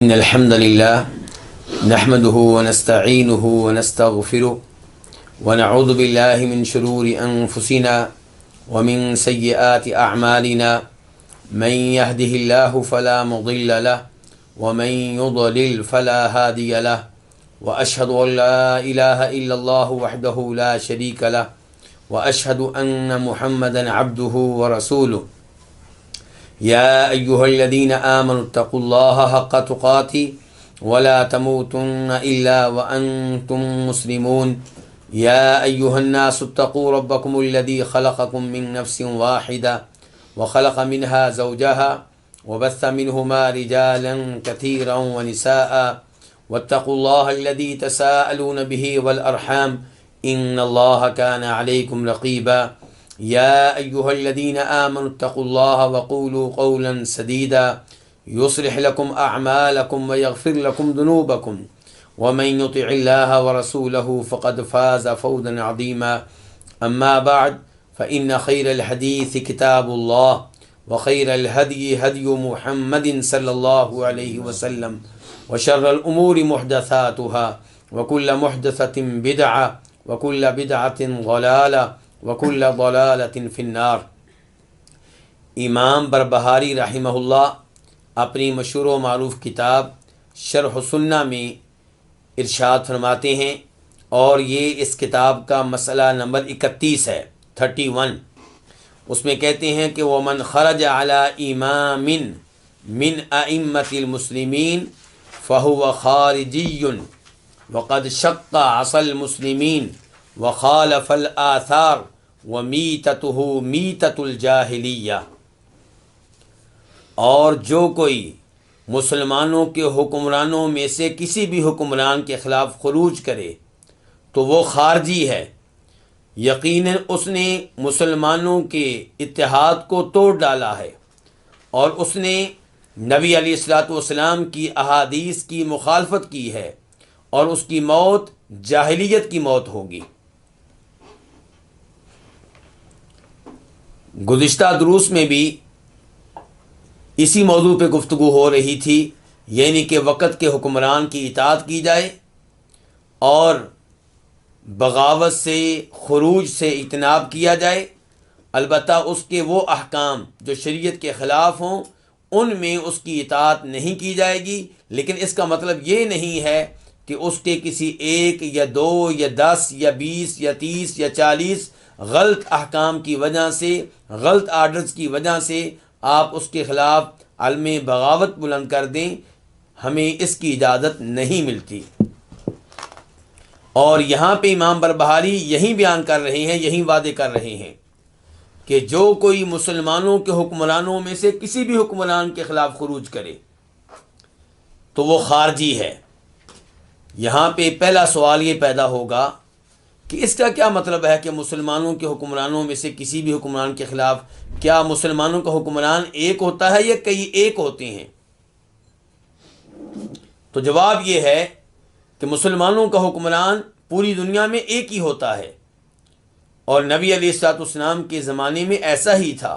إن الحمد لله نحمده ونستعينه ونستغفره ونعوذ بالله من شرور أنفسنا ومن سيئات أعمالنا من يهده الله فلا مضل له ومن يضلل فلا هادي له وأشهد أن لا إله إلا الله وحده لا شريك له وأشهد أن محمدا عبده ورسوله يا أيها الذين آمنوا اتقوا الله حق تقاته ولا تموتن إلا وأنتم مسلمون يا أيها الناس اتقوا ربكم الذي خلقكم من نفس واحدة وخلق منها زوجها وبث منهما رجالا كثيرا ونساء واتقوا الله الذي تساءلون به والأرحام إن الله كان عليكم رقيبا يا أيها الذين آمنوا اتقوا الله وقولوا قولا سديدا يصلح لكم أعمالكم ويغفر لكم ذنوبكم ومن يطع الله ورسوله فقد فاز فوزا عظيما أما بعد فإن خير الحديث كتاب الله وخير الهدي هدي محمد صلى الله عليه وسلم وشر الأمور محدثاتها وكل محدثة بدعة وكل بدعة ضلالة وکل ضلالۃ فی النار۔ امام بربہاری رحمہ اللہ اپنی مشہور و معروف کتاب شرح السنہ میں ارشاد فرماتے ہیں، اور یہ اس کتاب کا مسئلہ نمبر 31 ہے، 31۔ اس میں کہتے ہیں کہ وَمَنْ خَرَجَ عَلَى إِمَامٍ مِنْ أَئِمَّةِ الْمُسْلِمِينَ فَهُوَ خَارِجِيٌّ وَقَدْ شَقَّ عَصَى الْمُسْلِمِينَ وَخَالَفَ الْآثَارَ وَمِيتَتُهُ مِيتَةُ الْجَاهِلِيَّةِ۔ اور جو کوئی مسلمانوں کے حکمرانوں میں سے کسی بھی حکمران کے خلاف خروج کرے تو وہ خارجی ہے، یقیناً اس نے مسلمانوں کے اتحاد کو توڑ ڈالا ہے، اور اس نے نبی علیہ الصلوۃ والسلام کی احادیث کی مخالفت کی ہے، اور اس کی موت جاہلیت کی موت ہوگی۔ گزشتہ دروس میں بھی اسی موضوع پہ گفتگو ہو رہی تھی، یعنی کہ وقت کے حکمران کی اطاعت کی جائے اور بغاوت سے، خروج سے اجتناب کیا جائے، البتہ اس کے وہ احکام جو شریعت کے خلاف ہوں ان میں اس کی اطاعت نہیں کی جائے گی، لیکن اس کا مطلب یہ نہیں ہے کہ اس کے کسی ایک یا دو یا 10 یا 20 یا 30 یا 40 غلط احکام کی وجہ سے، غلط آرڈرز کی وجہ سے آپ اس کے خلاف علم بغاوت بلند کر دیں، ہمیں اس کی اجازت نہیں ملتی۔ اور یہاں پہ امام بربہاری یہی بیان کر رہے ہیں، یہی وعدے کر رہے ہیں کہ جو کوئی مسلمانوں کے حکمرانوں میں سے کسی بھی حکمران کے خلاف خروج کرے تو وہ خارجی ہے۔ یہاں پہ پہلا سوال یہ پیدا ہوگا کہ اس کا کیا مطلب ہے کہ مسلمانوں کے حکمرانوں میں سے کسی بھی حکمران کے خلاف، کیا مسلمانوں کا حکمران ایک ہوتا ہے یا کئی ایک ہوتے ہیں؟ تو جواب یہ ہے کہ مسلمانوں کا حکمران پوری دنیا میں ایک ہی ہوتا ہے، اور نبی علیہ الصلوۃ والسلام کے زمانے میں ایسا ہی تھا،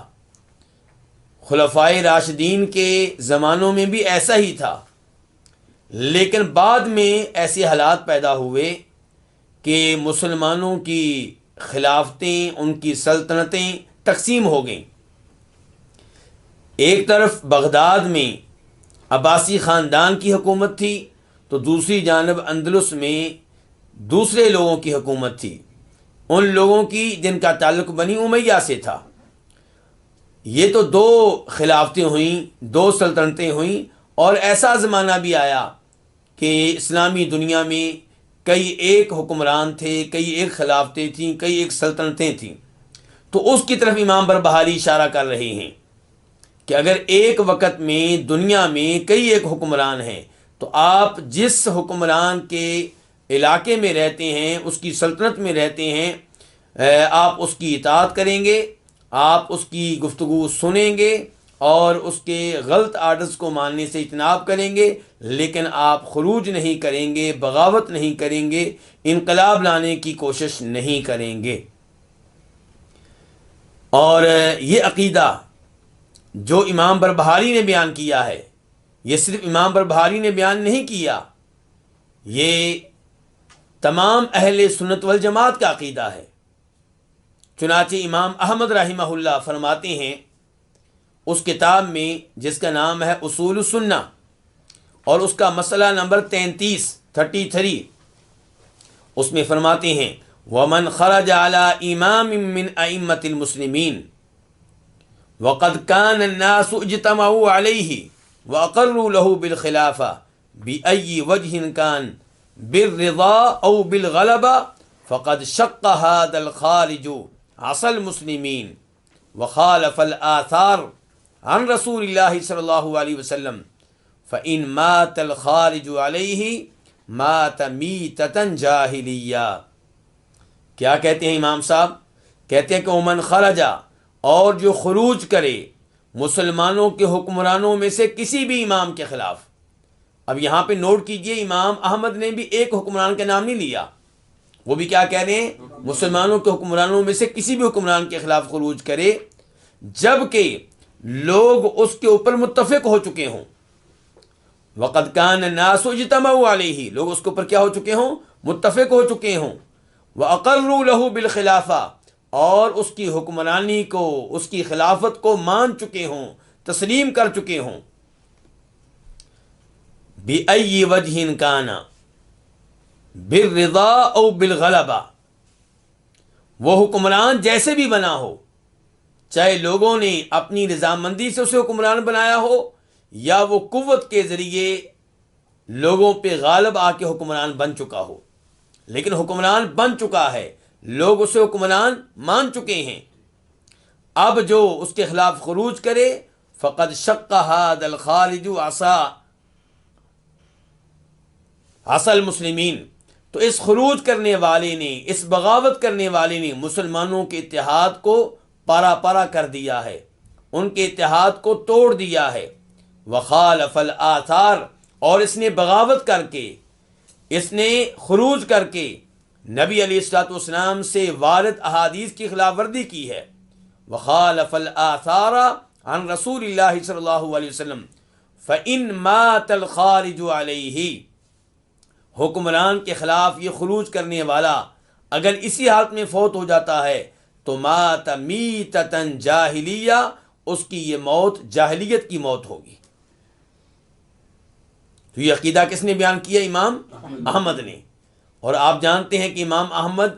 خلفائے راشدین کے زمانوں میں بھی ایسا ہی تھا، لیکن بعد میں ایسے حالات پیدا ہوئے کہ مسلمانوں کی خلافتیں، ان کی سلطنتیں تقسیم ہو گئیں۔ ایک طرف بغداد میں عباسی خاندان کی حکومت تھی، تو دوسری جانب اندلس میں دوسرے لوگوں کی حکومت تھی، ان لوگوں کی جن کا تعلق بنی امیہ سے تھا۔ یہ تو دو خلافتیں ہوئیں، دو سلطنتیں ہوئیں، اور ایسا زمانہ بھی آیا کہ اسلامی دنیا میں کئی ایک حکمران تھے، کئی ایک خلافتیں تھیں، کئی ایک سلطنتیں تھیں۔ تو اس کی طرف امام بربہاری اشارہ کر رہے ہیں کہ اگر ایک وقت میں دنیا میں کئی ایک حکمران ہیں تو آپ جس حکمران کے علاقے میں رہتے ہیں، اس کی سلطنت میں رہتے ہیں، آپ اس کی اطاعت کریں گے، آپ اس کی گفتگو سنیں گے اور اس کے غلط آرڈرز کو ماننے سے اجتناب کریں گے، لیکن آپ خروج نہیں کریں گے، بغاوت نہیں کریں گے، انقلاب لانے کی کوشش نہیں کریں گے۔ اور یہ عقیدہ جو امام بربہاری نے بیان کیا ہے، یہ صرف امام بربہاری نے بیان نہیں کیا، یہ تمام اہل سنت والجماعت کا عقیدہ ہے۔ چنانچہ امام احمد رحمہ اللہ فرماتے ہیں اس کتاب میں جس کا نام ہے اصول السنہ، اور اس کا مسئلہ نمبر 33 اس میں فرماتے ہیں وَمَنْ خَرَجَ عَلَى إِمَامٍ مِّنْ أَئِمَّةِ الْمُسْلِمِينَ وَقَدْ كَانَ النَّاسُ اجْتَمَعُوا عَلَيْهِ وَأَقَرُّوا لَهُ بِالْخِلَافَةِ بِأَيِّ وَجْهٍ كَانَ بِالرِّضَا أَوْ بِالْغَلَبَةِ فَقَدْ شَقَّ هَذَا الْخَارِجُ عَصَى الْمُسْلِمِينَ وَخَالَفَ الْآثَارَ عن رسول اللہ صلی اللہ علیہ وسلم فَإِن مَاتَ الْخَارِجُ عَلَيْهِ مَاتَ مِيتَةً جَاہِلِيَّةً۔ کیا کہتے ہیں امام صاحب؟ کہتے ہیں کہ ومن خرجا، اور جو خروج کرے مسلمانوں کے حکمرانوں میں سے کسی بھی امام کے خلاف۔ اب یہاں پہ نوٹ کیجئے، امام احمد نے بھی ایک حکمران کا نام نہیں لیا، وہ بھی کیا کہہ رہے ہیں؟ مسلمانوں کے حکمرانوں میں سے کسی بھی حکمران کے خلاف خروج کرے جبکہ لوگ اس کے اوپر متفق ہو چکے ہوں۔ وقد کان الناس اجتمعوا علیہ، لوگ اس کے اوپر کیا ہو چکے ہوں؟ متفق ہو چکے ہوں۔ وَأَقَرُّوا لَهُ بِالْخِلَافَةِ، اور اس کی حکمرانی کو، اس کی خلافت کو مان چکے ہوں، تسلیم کر چکے ہوں۔ بِأَيِّ وَجْهٍ كَانَ بِالرِّضَا أَوْ بِالْغَلَبَةِ، وہ حکمران جیسے بھی بنا ہو، چاہے لوگوں نے اپنی رضامندی سے اسے حکمران بنایا ہو یا وہ قوت کے ذریعے لوگوں پہ غالب آ کے حکمران بن چکا ہو، لیکن حکمران بن چکا ہے، لوگ اسے حکمران مان چکے ہیں، اب جو اس کے خلاف خروج کرے فقد شق هذا الخارج عصا المسلمین، تو اس خروج کرنے والے نے، اس بغاوت کرنے والے نے مسلمانوں کے اتحاد کو پارا پارا کر دیا ہے، ان کے اتحاد کو توڑ دیا ہے۔ وخالف الآثار، اور اس نے بغاوت کر کے، اس نے خروج کر کے نبی علیہ الصلوۃ والسلام سے وارد احادیث کی خلاف ورزی کی ہے۔ وخالف الآثار عن رسول اللہ صلی اللہ علیہ وسلم فإن مات الخارج علیہ، حکمران کے خلاف یہ خروج کرنے والا اگر اسی حالت میں فوت ہو جاتا ہے تو مات میتۃ جاہلیہ، اس کی یہ موت جاہلیت کی موت ہوگی۔ تو یہ عقیدہ کس نے بیان کیا؟ امام احمد نے۔ اور آپ جانتے ہیں کہ امام احمد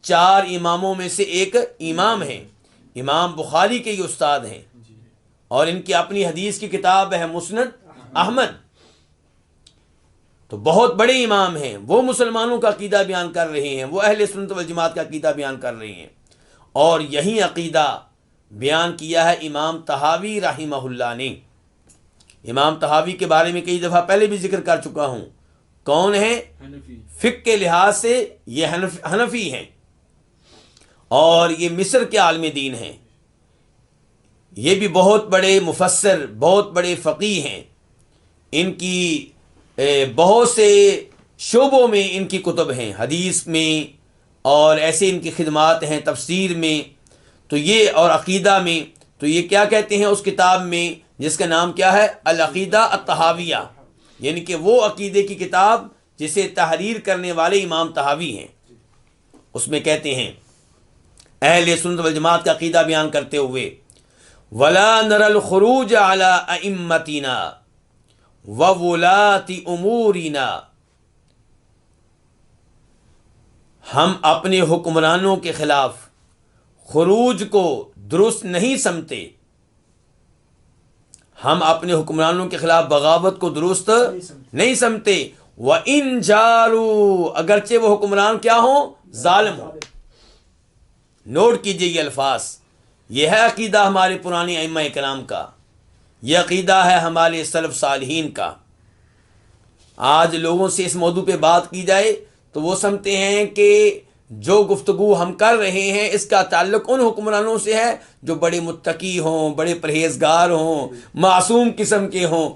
4 اماموں میں سے ایک امام ہیں، امام بخاری کے یہ استاد ہیں، اور ان کی اپنی حدیث کی کتاب ہے مسند احمد، تو بہت بڑے امام ہیں، وہ مسلمانوں کا عقیدہ بیان کر رہے ہیں، وہ اہل سنت والجماعت کا عقیدہ بیان کر رہے ہیں، اور یہی عقیدہ بیان کیا ہے امام طحاوی رحمہ اللہ نے۔ امام طحاوی کے بارے میں کئی دفعہ پہلے بھی ذکر کر چکا ہوں، کون ہیں؟ فقہ کے لحاظ سے یہ حنفی ہیں، اور یہ مصر کے عالم دین ہیں، یہ بھی بہت بڑے مفسر، بہت بڑے فقیہ ہیں، ان کی بہت سے شعبوں میں ان کی کتب ہیں، حدیث میں، اور ایسے ان کی خدمات ہیں تفسیر میں، تو یہ اور عقیدہ میں، تو یہ کیا کہتے ہیں اس کتاب میں جس کا نام کیا ہے؟ العقیدہ الطحاویہ، یعنی کہ وہ عقیدے کی کتاب جسے تحریر کرنے والے امام طحاوی ہیں۔ اس میں کہتے ہیں اہل سنت والجماعت کا عقیدہ بیان کرتے ہوئے وَلَا نَرَى الْخُرُوجَ عَلَىٰ أَئِمَّتِنَا وَوُلَاةِ أُمُورِنَا، ہم اپنے حکمرانوں کے خلاف خروج کو درست نہیں سمجھتے، ہم اپنے حکمرانوں کے خلاف بغاوت کو درست نہیں سمجھتے۔ وَإِن جَارُوا، اگرچہ وہ حکمران کیا ہوں؟ ظالم ہوں۔ نوٹ کیجئے یہ الفاظ، یہ ہے عقیدہ ہمارے پرانے ائمہ کرام کا، یہ عقیدہ ہے ہمارے سلف صالحین کا۔ آج لوگوں سے اس موضوع پہ بات کی جائے تو وہ سمجھتے ہیں کہ جو گفتگو ہم کر رہے ہیں اس کا تعلق ان حکمرانوں سے ہے جو بڑے متقی ہوں، بڑے پرہیزگار ہوں، معصوم قسم کے ہوں،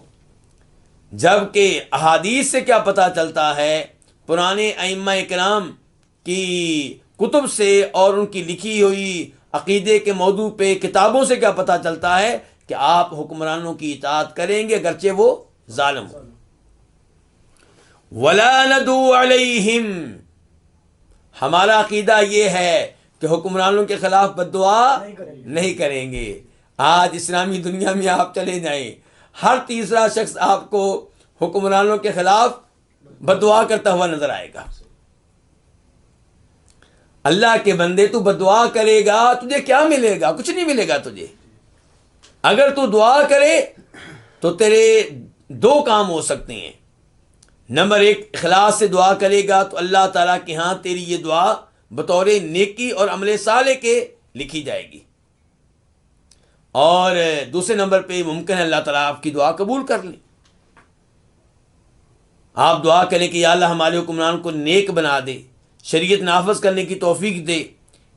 جبکہ احادیث سے کیا پتہ چلتا ہے، پرانے ائمہ کرام کی کتب سے اور ان کی لکھی ہوئی عقیدے کے موضوع پہ کتابوں سے کیا پتہ چلتا ہے کہ آپ حکمرانوں کی اطاعت کریں گے اگرچہ وہ ظالم ہو. وَلَا نَدُعُ عَلَيْهِمْ، ہمارا عقیدہ یہ ہے کہ حکمرانوں کے خلاف بد دعا نہیں کریں گے. آج اسلامی دنیا میں آپ چلے جائیں، ہر تیسرا شخص آپ کو حکمرانوں کے خلاف بد دعا کرتا ہوا نظر آئے گا. اللہ کے بندے تو بد دعا کرے گا، تجھے کیا ملے گا؟ کچھ نہیں ملے گا تجھے. اگر تو دعا کرے تو تیرے دو کام ہو سکتے ہیں. نمبر ایک، اخلاص سے دعا کرے گا تو اللہ تعالیٰ کے ہاں تیری یہ دعا بطور نیکی اور عمل صالح کے لکھی جائے گی. اور دوسرے نمبر پہ ممکن ہے اللہ تعالیٰ آپ کی دعا قبول کر لیں. آپ دعا کریں کہ یا اللہ ہمارے حکمران کو نیک بنا دے، شریعت نافذ کرنے کی توفیق دے،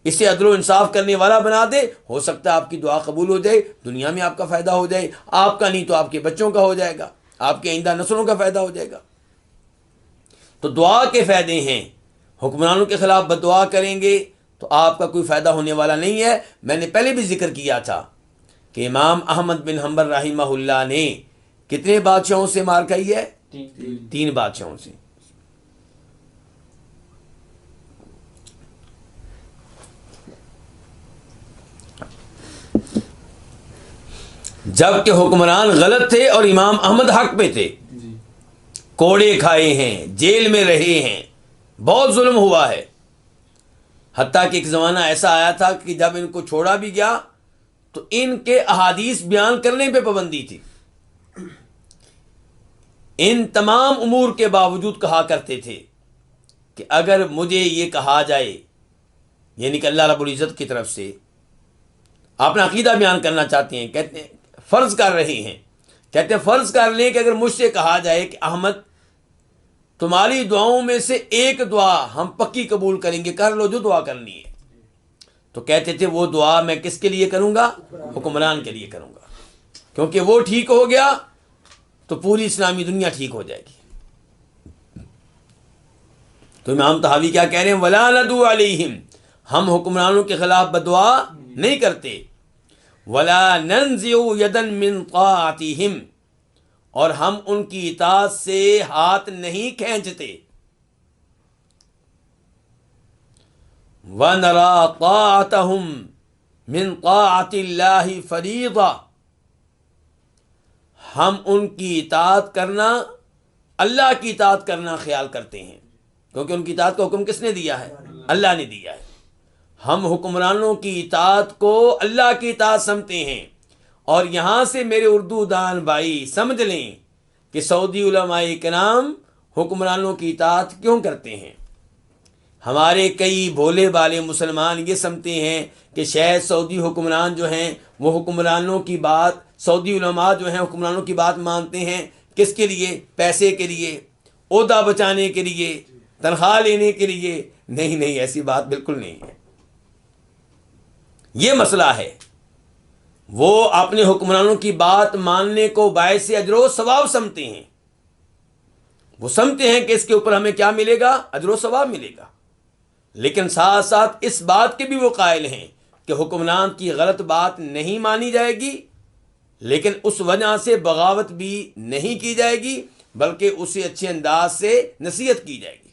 اسے عدل و انصاف کرنے والا بنا دے. ہو سکتا ہے آپ کی دعا قبول ہو جائے، دنیا میں آپ کا فائدہ ہو جائے، آپ کا نہیں تو آپ کے بچوں کا ہو جائے گا، آپ کے آئندہ نسلوں کا فائدہ ہو جائے گا. تو دعا کے فائدے ہیں. حکمرانوں کے خلاف بد دعا کریں گے تو آپ کا کوئی فائدہ ہونے والا نہیں ہے. میں نے پہلے بھی ذکر کیا تھا کہ امام احمد بن حنبل رحمہ اللہ نے کتنے بادشاہوں سے مار کھائی ہے؟ 3 بادشاہوں سے. جب کہ حکمران غلط تھے اور امام احمد حق پہ تھے. کوڑے کھائے ہیں، جیل میں رہے ہیں، بہت ظلم ہوا ہے. حتیٰ کہ ایک زمانہ ایسا آیا تھا کہ جب ان کو چھوڑا بھی گیا تو ان کے احادیث بیان کرنے پہ پابندی تھی. ان تمام امور کے باوجود کہا کرتے تھے کہ اگر مجھے یہ کہا جائے، یعنی کہ اللہ رب العزت کی طرف سے اپنا عقیدہ بیان کرنا چاہتے ہیں، کہتے ہیں فرض کر رہے ہیں، کہتے ہیں فرض کر لیں کہ اگر مجھ سے کہا جائے کہ احمد تمہاری دعاؤں میں سے ایک دعا ہم پکی قبول کریں گے، کر لو جو دعا کرنی ہے، تو کہتے تھے وہ دعا میں کس کے لیے کروں گا؟ حکمران کے لیے کروں گا، کیونکہ وہ ٹھیک ہو گیا تو پوری اسلامی دنیا ٹھیک ہو جائے گی. تو امام طحاوی کیا کہہ رہے ہیں؟ وَلَا نَدُعُ عَلَيْهِمْ، ہم حکمرانوں کے خلاف بد دعا نہیں کرتے. وَلَا نَنزِعُ يَدًا مِّن طَاعَتِهِمْ، اور ہم ان کی اطاعت سے ہاتھ نہیں کھینچتے. وَنَرَا طَاعَتَهُمْ مِن طَاعَةِ اللَّهِ فَرِيضَةً، ہم ان کی اطاعت کرنا اللہ کی اطاعت کرنا خیال کرتے ہیں، کیونکہ ان کی اطاعت کا حکم کس نے دیا ہے؟ اللہ نے دیا ہے. ہم حکمرانوں کی اطاعت کو اللہ کی اطاعت سمجھتے ہیں. اور یہاں سے میرے اردو دان بھائی سمجھ لیں کہ سعودی علماء کرام حکمرانوں کی اطاعت کیوں کرتے ہیں. ہمارے کئی بھولے بالے مسلمان یہ سمجھتے ہیں کہ شاید سعودی حکمران جو ہیں وہ حکمرانوں کی بات، سعودی علماء جو ہیں حکمرانوں کی بات مانتے ہیں کس کے لیے؟ پیسے کے لیے، عہدہ بچانے کے لیے، تنخواہ لینے کے لیے. نہیں نہیں، ایسی بات بالکل نہیں ہے. یہ مسئلہ ہے. وہ اپنے حکمرانوں کی بات ماننے کو باعث اجر و ثواب سمجھتے ہیں. وہ سمجھتے ہیں کہ اس کے اوپر ہمیں کیا ملے گا؟ اجر و ثواب ملے گا. لیکن ساتھ ساتھ اس بات کے بھی وہ قائل ہیں کہ حکمران کی غلط بات نہیں مانی جائے گی، لیکن اس وجہ سے بغاوت بھی نہیں کی جائے گی، بلکہ اسے اچھے انداز سے نصیحت کی جائے گی.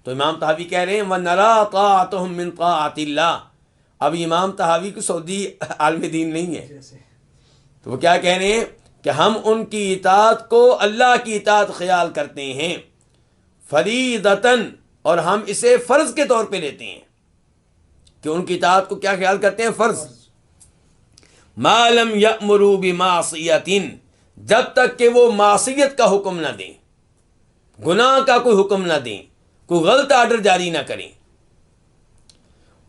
تو امام طحاوی کہہ رہے ہیں وَنَرَا طَاعَتَهُم مِّن طَاعَةِ اللَّهِ. اب امام طحاوی کو سعودی عالم دین نہیں ہے، تو وہ کیا کہہ رہے ہیں کہ ہم ان کی اطاعت کو اللہ کی اطاعت خیال کرتے ہیں، فریضۃً، اور ہم اسے فرض کے طور پہ لیتے ہیں کہ ان کی اطاعت کو کیا خیال کرتے ہیں؟ فرض. ما لم یأمروا بمعصیۃ، جب تک کہ وہ معصیت کا حکم نہ دیں، گناہ کا کوئی حکم نہ دیں، کوئی غلط آرڈر جاری نہ کریں.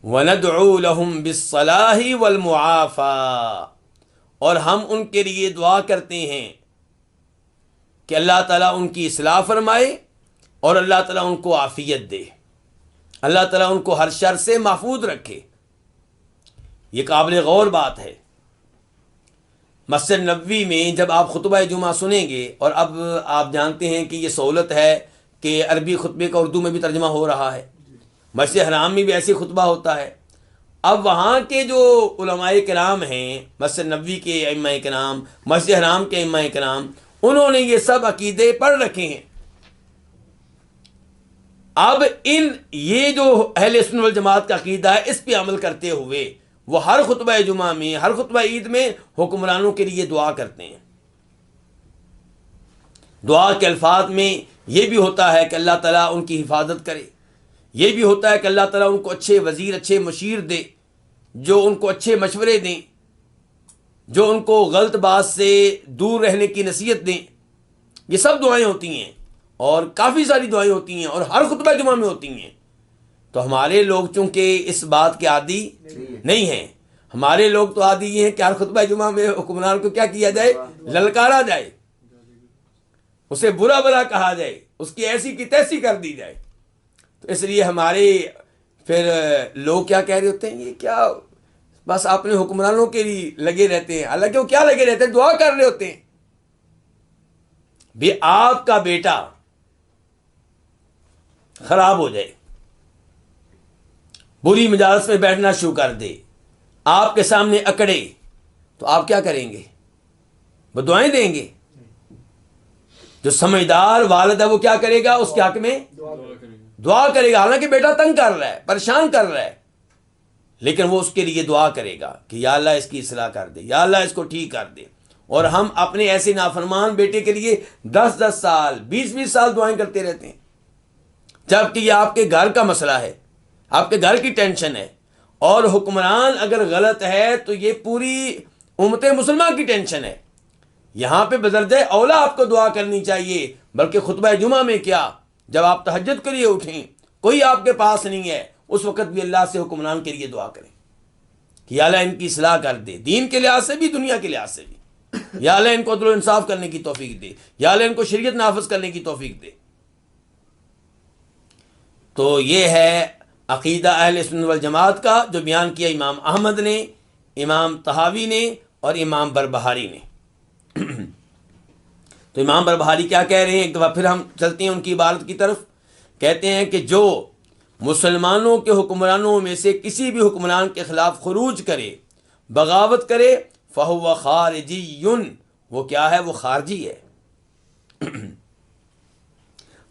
وَنَدْعُو لَهُمْ بِالصَّلَاحِ وَالْمُعَافَاةِ، اور ہم ان کے لیے دعا کرتے ہیں کہ اللہ تعالیٰ ان کی اصلاح فرمائے اور اللہ تعالیٰ ان کو عافیت دے، اللہ تعالیٰ ان کو ہر شر سے محفوظ رکھے. یہ قابل غور بات ہے. مسجد نبوی میں جب آپ خطبہ جمعہ سنیں گے، اور اب آپ جانتے ہیں کہ یہ سہولت ہے کہ عربی خطبے کا اردو میں بھی ترجمہ ہو رہا ہے، مسجد حرام میں بھی ایسی خطبہ ہوتا ہے. اب وہاں کے جو علماء کرام ہیں، مسجد نبوی کے ائمہ کرام، مسجد حرام کے ائمہ کرام، انہوں نے یہ سب عقیدے پڑھ رکھے ہیں. اب یہ جو اہل سنت والجماعت کا عقیدہ ہے اس پہ عمل کرتے ہوئے وہ ہر خطبہ جمعہ میں، ہر خطبہ عید میں حکمرانوں کے لیے دعا کرتے ہیں. دعا کے الفاظ میں یہ بھی ہوتا ہے کہ اللہ تعالیٰ ان کی حفاظت کرے، یہ بھی ہوتا ہے کہ اللہ تعالیٰ ان کو اچھے وزیر، اچھے مشیر دے، جو ان کو اچھے مشورے دیں، جو ان کو غلط بات سے دور رہنے کی نصیحت دیں. یہ سب دعائیں ہوتی ہیں اور کافی ساری دعائیں ہوتی ہیں اور ہر خطبہ جمعہ میں ہوتی ہیں. تو ہمارے لوگ چونکہ اس بات کے عادی نہیں ہیں، ہمارے لوگ تو عادی یہ ہیں کہ ہر خطبہ جمعہ میں حکمران کو کیا کیا جائے؟ للکارا جائے، اسے برا بلا کہا جائے، اس کی ایسی کی تیسی کر دی جائے. تو اس لیے ہمارے پھر لوگ کیا کہہ رہے ہوتے ہیں، یہ کیا بس اپنے حکمرانوں کے لیے لگے رہتے ہیں. حالانکہ وہ کیا لگے رہتے ہیں؟ دعا کر رہے ہوتے ہیں. بھی آپ کا بیٹا خراب ہو جائے، بری مجالس میں بیٹھنا شروع کر دے، آپ کے سامنے اکڑے، تو آپ کیا کریں گے؟ وہ دعائیں دیں گے. جو سمجھدار والد ہے وہ کیا کرے گا؟ اس کے حق میں دعا کرے گا. حالانکہ بیٹا تنگ کر رہا ہے، پریشان کر رہا ہے، لیکن وہ اس کے لیے دعا کرے گا کہ یا اللہ اس کی اصلاح کر دے، یا اللہ اس کو ٹھیک کر دے. اور ہم اپنے ایسے نافرمان بیٹے کے لیے 10 سال 20 سال دعائیں کرتے رہتے ہیں، جبکہ یہ آپ کے گھر کا مسئلہ ہے، آپ کے گھر کی ٹینشن ہے. اور حکمران اگر غلط ہے تو یہ پوری امت مسلمہ کی ٹینشن ہے. یہاں پہ بدرجہ اولا آپ کو دعا کرنی چاہیے، بلکہ خطبہ جمعہ میں کیا، جب آپ تہجد کے لیے اٹھیں، کوئی آپ کے پاس نہیں ہے، اس وقت بھی اللہ سے حکمران کے لیے دعا کریں کہ یا اللہ ان کی اصلاح کر دے، دین کے لحاظ سے بھی، دنیا کے لحاظ سے بھی. یا اللہ ان کو عدل و انصاف کرنے کی توفیق دے، یا اللہ ان کو شریعت نافذ کرنے کی توفیق دے. تو یہ ہے عقیدہ اہل سنت والجماعت کا جو بیان کیا امام احمد نے، امام طحاوی نے اور امام بربہاری نے. تو امام بربہاری کیا کہہ رہے ہیں؟ ایک دفعہ پھر ہم چلتے ہیں ان کی عبارت کی طرف. کہتے ہیں کہ جو مسلمانوں کے حکمرانوں میں سے کسی بھی حکمران کے خلاف خروج کرے، بغاوت کرے، فہو خارجی، وہ کیا ہے؟ وہ خارجی ہے.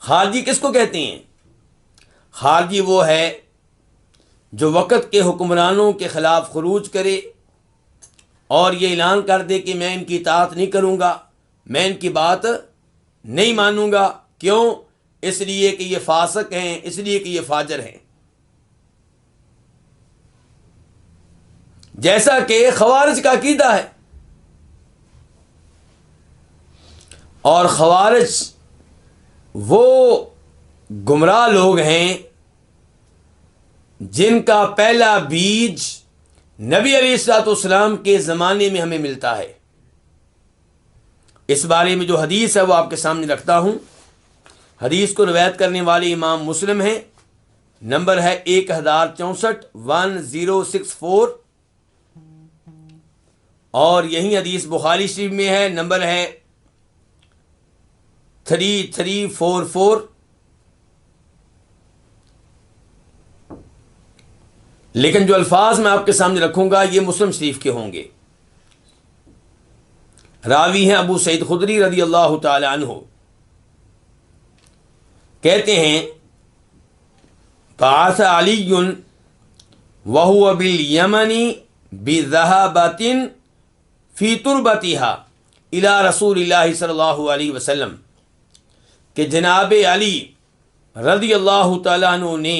خارجی کس کو کہتے ہیں؟ خارجی وہ ہے جو وقت کے حکمرانوں کے خلاف خروج کرے اور یہ اعلان کر دے کہ میں ان کی اطاعت نہیں کروں گا، میں ان کی بات نہیں مانوں گا. کیوں؟ اس لیے کہ یہ فاسق ہیں، اس لیے کہ یہ فاجر ہیں. جیسا کہ خوارج کا عقیدہ ہے. اور خوارج وہ گمراہ لوگ ہیں جن کا پہلا بیج نبی علیہ الصلوۃ والسلام کے زمانے میں ہمیں ملتا ہے. اس بارے میں جو حدیث ہے وہ آپ کے سامنے رکھتا ہوں. حدیث کو روایت کرنے والے امام مسلم ہیں، نمبر ہے 1064 1064، اور یہی حدیث بخاری شریف میں ہے، نمبر ہے 3344. لیکن جو الفاظ میں آپ کے سامنے رکھوں گا یہ مسلم شریف کے ہوں گے. راوی ہیں ابو سعید خدری رضی اللہ تعالی عنہ. کہتے ہیں بعث علی وهو بالیمن بذهبۃ فی تربتها الی رسول اللہ صلی اللہ علیہ وسلم، کہ جناب علی رضی اللہ تعالیٰ عنہ نے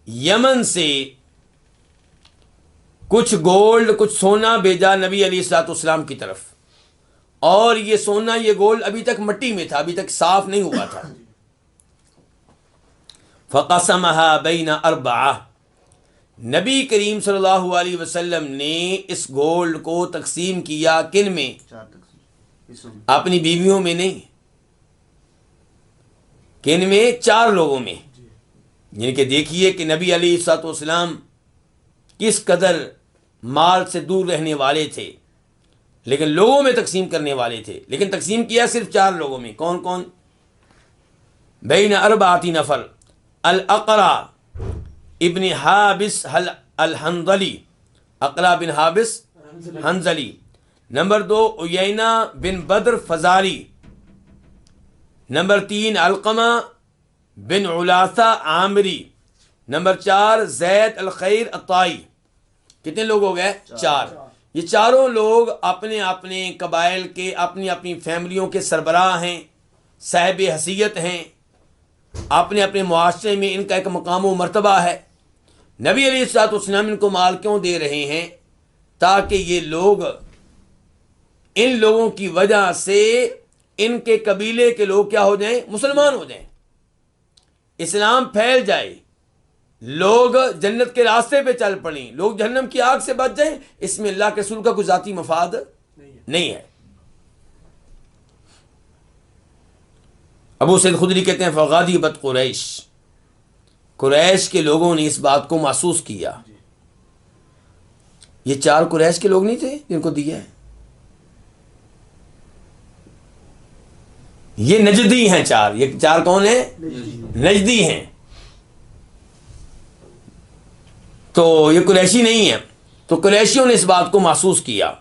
یمن سے کچھ گولڈ، کچھ سونا بھیجا نبی علیہ الصلوۃ والسلام کی طرف، اور یہ سونا، یہ گولڈ ابھی تک مٹی میں تھا، ابھی تک صاف نہیں ہوا تھا. فقسمها بین اربعہ، نبی کریم صلی اللہ علیہ وسلم نے اس گولڈ کو تقسیم کیا کن میں؟ اپنی بیویوں میں نہیں، کن میں؟ 4 لوگوں میں. یعنی کہ دیکھیے کہ نبی علیہ الصلوۃ والسلام کس قدر مال سے دور رہنے والے تھے، لیکن لوگوں میں تقسیم کرنے والے تھے. لیکن تقسیم کیا صرف 4 لوگوں میں. کون کون؟ بین 4 نفر، الاقرع ابن حابس الحنظلی، اقرع بن حابس حنظلی. نمبر 2 عیینہ بن بدر فزاری، نمبر 3 علقمہ بن علاثہ عامری، نمبر 4 زید الخیر الطائی۔ کتنے لوگ ہو گئے؟ 4۔ یہ چاروں لوگ اپنے اپنے قبائل کے، اپنی اپنی فیملیوں کے سربراہ ہیں، صاحب حیثیت ہیں، اپنے اپنے معاشرے میں ان کا ایک مقام و مرتبہ ہے۔ نبی علیہ الصلوۃ والسلام ان کو مال کیوں دے رہے ہیں؟ تاکہ یہ لوگ ان لوگوں کی وجہ سے ان کے قبیلے کے لوگ کیا ہو جائیں؟ مسلمان ہو جائیں، اسلام پھیل جائے، لوگ جنت کے راستے پہ چل پڑیں، لوگ جہنم کی آگ سے بچ جائیں۔ اس میں اللہ کے رسول کا کوئی ذاتی مفاد نہیں ہے۔ ابو سعید خدری کہتے ہیں فغاضبت قریش، قریش کے لوگوں نے اس بات کو محسوس کیا۔ یہ 4 قریش کے لوگ نہیں تھے جن کو دیا ہے؟ یہ نجدی ہیں 4۔ یہ 4 کون ہیں؟ نجدی ہیں، تو یہ قریشی نہیں ہے۔ تو قریشیوں نے اس بات کو محسوس کیا،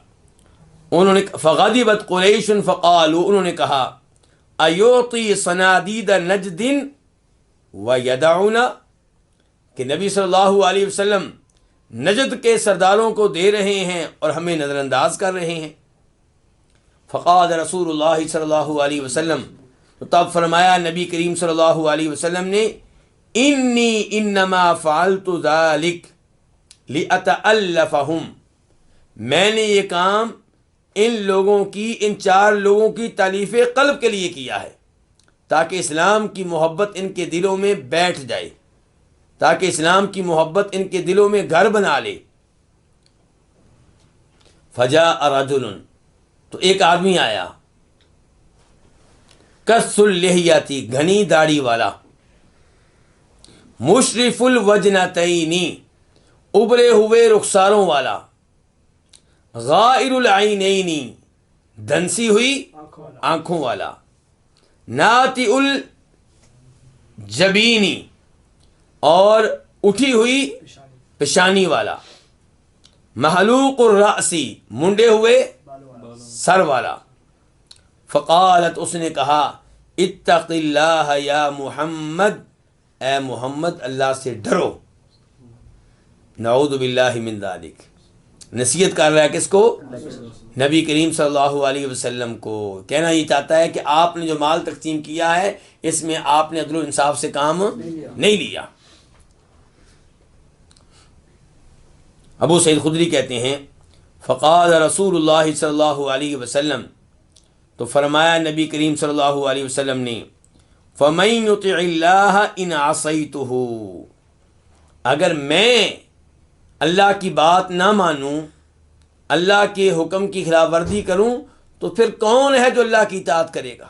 انہوں نے فغضبت قریش فقالوا، انہوں نے کہا ایعطی صنادید نجد ویدعنا، کہ نبی صلی اللہ علیہ وسلم نجد کے سرداروں کو دے رہے ہیں اور ہمیں نظر انداز کر رہے ہیں۔ فقال رسول اللہ صلی اللہ علیہ وسلم، تو تب فرمایا نبی کریم صلی اللہ علیہ وسلم نے انی انما فعلت ذلک لأتألفہم، میں نے یہ کام ان لوگوں کی، ان 4 لوگوں کی تالیف قلب کے لیے کیا ہے، تاکہ اسلام کی محبت ان کے دلوں میں بیٹھ جائے، تاکہ اسلام کی محبت ان کے دلوں میں گھر بنا لے۔ فجاء رجل، تو ایک آدمی آیا، کس اللحیتی، گھنی داڑھی والا، مشرف الوجنتین، ابھرے ہوئے رخساروں والا، غائر العینین، دھنسی ہوئی آنکھوں والا، ناطع الجبینی، اور اٹھی ہوئی پیشانی والا، محلوق الرأسی، منڈے ہوئے سر والا۔ فقالت، اس نے کہا اتق اللہ یا محمد، اے محمد اللہ سے ڈرو۔ نعوذ باللہ من ذالک، نصیحت کر رہا ہے کس کو؟ نبی کریم صلی اللہ علیہ وسلم کو۔ کہنا یہ چاہتا ہے کہ آپ نے جو مال تقسیم کیا ہے اس میں آپ نے عدل و انصاف سے کام نہیں لیا۔ ابو سعید خدری کہتے ہیں فقال رسول اللہ صلی اللہ علیہ وسلم، تو فرمایا نبی کریم صلی اللہ علیہ وسلم نے فَمَن يُطِعِ اللَّهَ إِنْ عَصَيْتُهُ، اگر میں اللہ کی بات نہ مانوں، اللہ کے حکم کی خلاف ورزی کروں، تو پھر کون ہے جو اللہ کی اطاعت کرے گا؟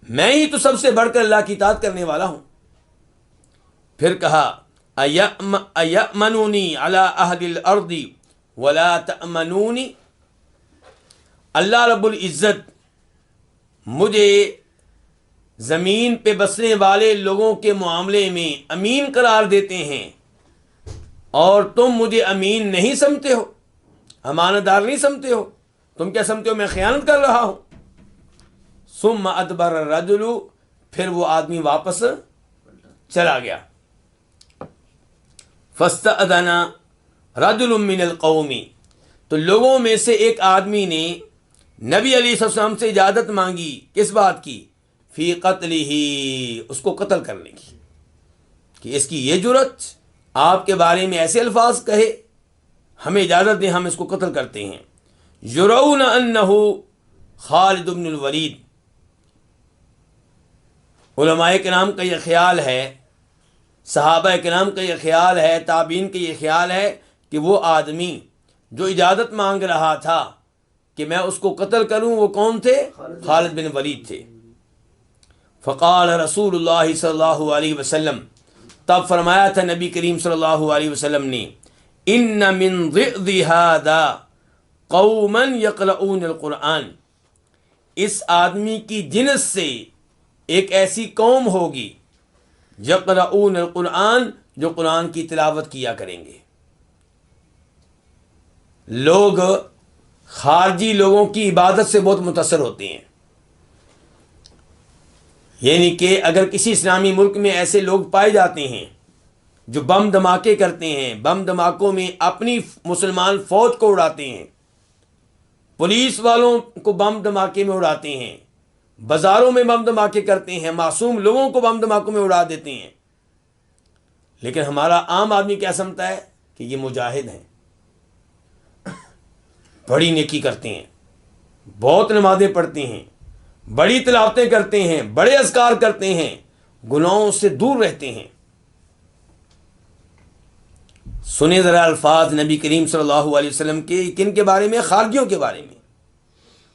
میں ہی تو سب سے بڑھ کر اللہ کی اطاعت کرنے والا ہوں۔ پھر کہا اَيَأْمَنُونِي عَلَىٰ أَهْلِ الْأَرْضِ وَلَا تَأْمَنُونِ، اللہ رب العزت مجھے زمین پہ بسنے والے لوگوں کے معاملے میں امین قرار دیتے ہیں، اور تم مجھے امین نہیں سمجھتے ہو، امانت دار نہیں سمجھتے ہو، تم کیا سمجھتے ہو میں خیانت کر رہا ہوں؟ ثم ادبر الرجل، پھر وہ آدمی واپس چلا گیا۔ فاستأذن رجل من القوم، تو لوگوں میں سے ایک آدمی نے نبی علیہ السلام سے اجازت مانگی، کس بات کی؟ فی قتلہ، اس کو قتل کرنے کی، کہ اس کی یہ جرت آپ کے بارے میں ایسے الفاظ کہے، ہمیں اجازت دیں، ہم اس کو قتل کرتے ہیں۔ یرون انہ خالد بن الولید، علماء کرام کا یہ خیال ہے، صحابہ کرام کا یہ خیال ہے، تابعین کا یہ خیال ہے کہ وہ آدمی جو اجازت مانگ رہا تھا کہ میں اس کو قتل کروں، وہ کون تھے؟ خالد بن ولید تھے۔ فقال رسول اللہ صلی اللہ علیہ وسلم، تب فرمایا تھا نبی کریم صلی اللہ علیہ وسلم نے ان من ضئض ھذا قوما یقرؤون القرآن، اس آدمی کی جنس سے ایک ایسی قوم ہوگی یقرؤون القرآن، جو قرآن کی تلاوت کیا کریں گے۔ لوگ خارجی لوگوں کی عبادت سے بہت متاثر ہوتے ہیں، یعنی کہ اگر کسی اسلامی ملک میں ایسے لوگ پائے جاتے ہیں جو بم دھماکے کرتے ہیں، بم دھماکوں میں اپنی مسلمان فوج کو اڑاتے ہیں، پولیس والوں کو بم دھماکے میں اڑاتے ہیں، بازاروں میں بم دھماکے کرتے ہیں، معصوم لوگوں کو بم دھماکوں میں اڑا دیتے ہیں، لیکن ہمارا عام آدمی کیا سمجھتا ہے کہ یہ مجاہد ہیں، بڑی نیکی کرتے ہیں، بہت نمازیں پڑھتے ہیں، بڑی تلاوتیں کرتے ہیں، بڑے اذکار کرتے ہیں، گناہوں سے دور رہتے ہیں۔ سنیں ذرا الفاظ نبی کریم صلی اللہ علیہ وسلم کے، کن کے بارے میں؟ خارجیوں کے بارے میں۔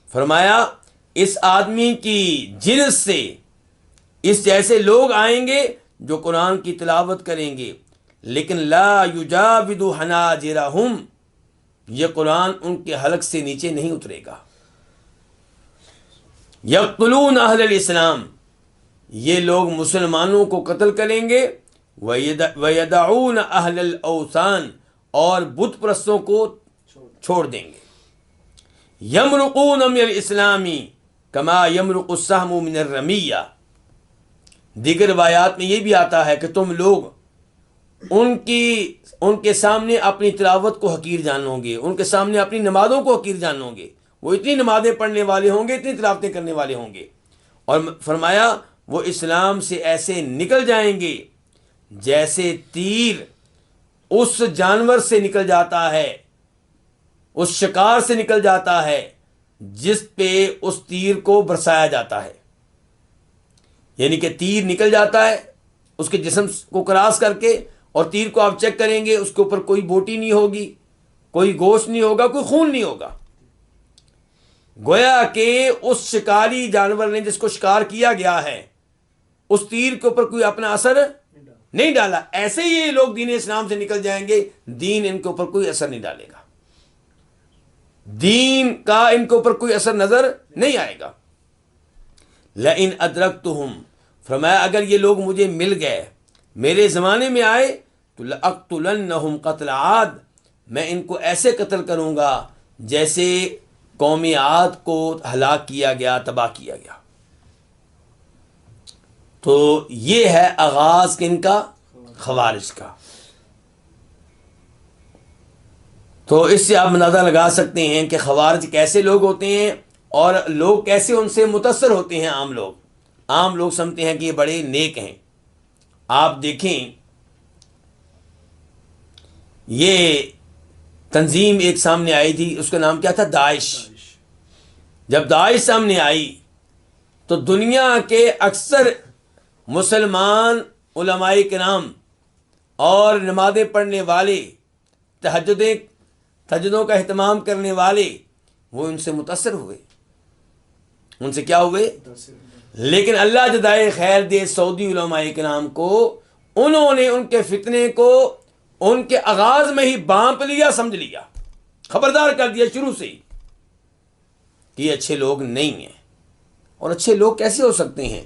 فرمایا اس آدمی کی جنس سے اس جیسے لوگ آئیں گے جو قرآن کی تلاوت کریں گے لیکن لا یجاوز حناجرہم، یہ قرآن ان کے حلق سے نیچے نہیں اترے گا۔ یقتلون اہل الاسلام، یہ لوگ مسلمانوں کو قتل کریں گے، وَيَدَعُونَ أَهْلَ الْأَوْثَانِ، اور بت پرستوں کو چھوڑ دیں گے۔ يَمْرُقُونَ مِنَ الْإِسْلَامِ كَمَا يَمْرُقُ السَّهْمُ مِنَ الرَّمِيَّةِ، دیگر روایات میں یہ بھی آتا ہے کہ تم لوگ ان کے سامنے اپنی تلاوت کو حقیر جانو گے، ان کے سامنے اپنی نمازوں کو حقیر جانو گے، وہ اتنی نمازیں پڑھنے والے ہوں گے، اتنی تلاوتیں کرنے والے ہوں گے، اور فرمایا وہ اسلام سے ایسے نکل جائیں گے جیسے تیر اس جانور سے نکل جاتا ہے، اس شکار سے نکل جاتا ہے جس پہ اس تیر کو برسایا جاتا ہے۔ یعنی کہ تیر نکل جاتا ہے اس کے جسم کو کراس کر کے، اور تیر کو آپ چیک کریں گے اس کے اوپر کوئی بوٹی نہیں ہوگی، کوئی گوشت نہیں ہوگا، کوئی خون نہیں ہوگا۔ گویا کہ اس شکاری جانور نے جس کو شکار کیا گیا ہے اس تیر کے اوپر کوئی اپنا اثر نہیں ڈالا، ایسے ہی یہ لوگ دین اسلام سے نکل جائیں گے، دین ان کے اوپر کوئی اثر نہیں ڈالے گا، دین کا ان کے اوپر کوئی اثر نظر نہیں آئے گا۔ لئن ادرکتہم، فرمایا اگر یہ لوگ مجھے مل گئے، میرے زمانے میں آئے، تو لأقتلنہم قتل عاد، میں ان کو ایسے قتل کروں گا جیسے قوم عاد کو ہلاک کیا گیا، تباہ کیا گیا۔ تو یہ ہے آغاز کن کا؟ خوارج کا۔ تو اس سے آپ اندازہ لگا سکتے ہیں کہ خوارج کیسے لوگ ہوتے ہیں اور لوگ کیسے ان سے متاثر ہوتے ہیں۔ عام لوگ سمجھتے ہیں کہ یہ بڑے نیک ہیں۔ آپ دیکھیں یہ تنظیم ایک سامنے آئی تھی، اس کا نام کیا تھا؟ داعش۔ جب داعش سامنے آئی تو دنیا کے اکثر مسلمان علماء کرام اور نمازیں پڑھنے والے، تہجدوں کا اہتمام کرنے والے، وہ ان سے متاثر ہوئے، ان سے کیا ہوئے؟ لیکن اللہ جزائے خیر دے سعودی علماء کرام کو، انہوں نے ان کے فتنے کو ان کے آغاز میں ہی بانپ لیا، سمجھ لیا، خبردار کر دیا شروع سے ہی کہ یہ اچھے لوگ نہیں ہیں۔ اور اچھے لوگ کیسے ہو سکتے ہیں؟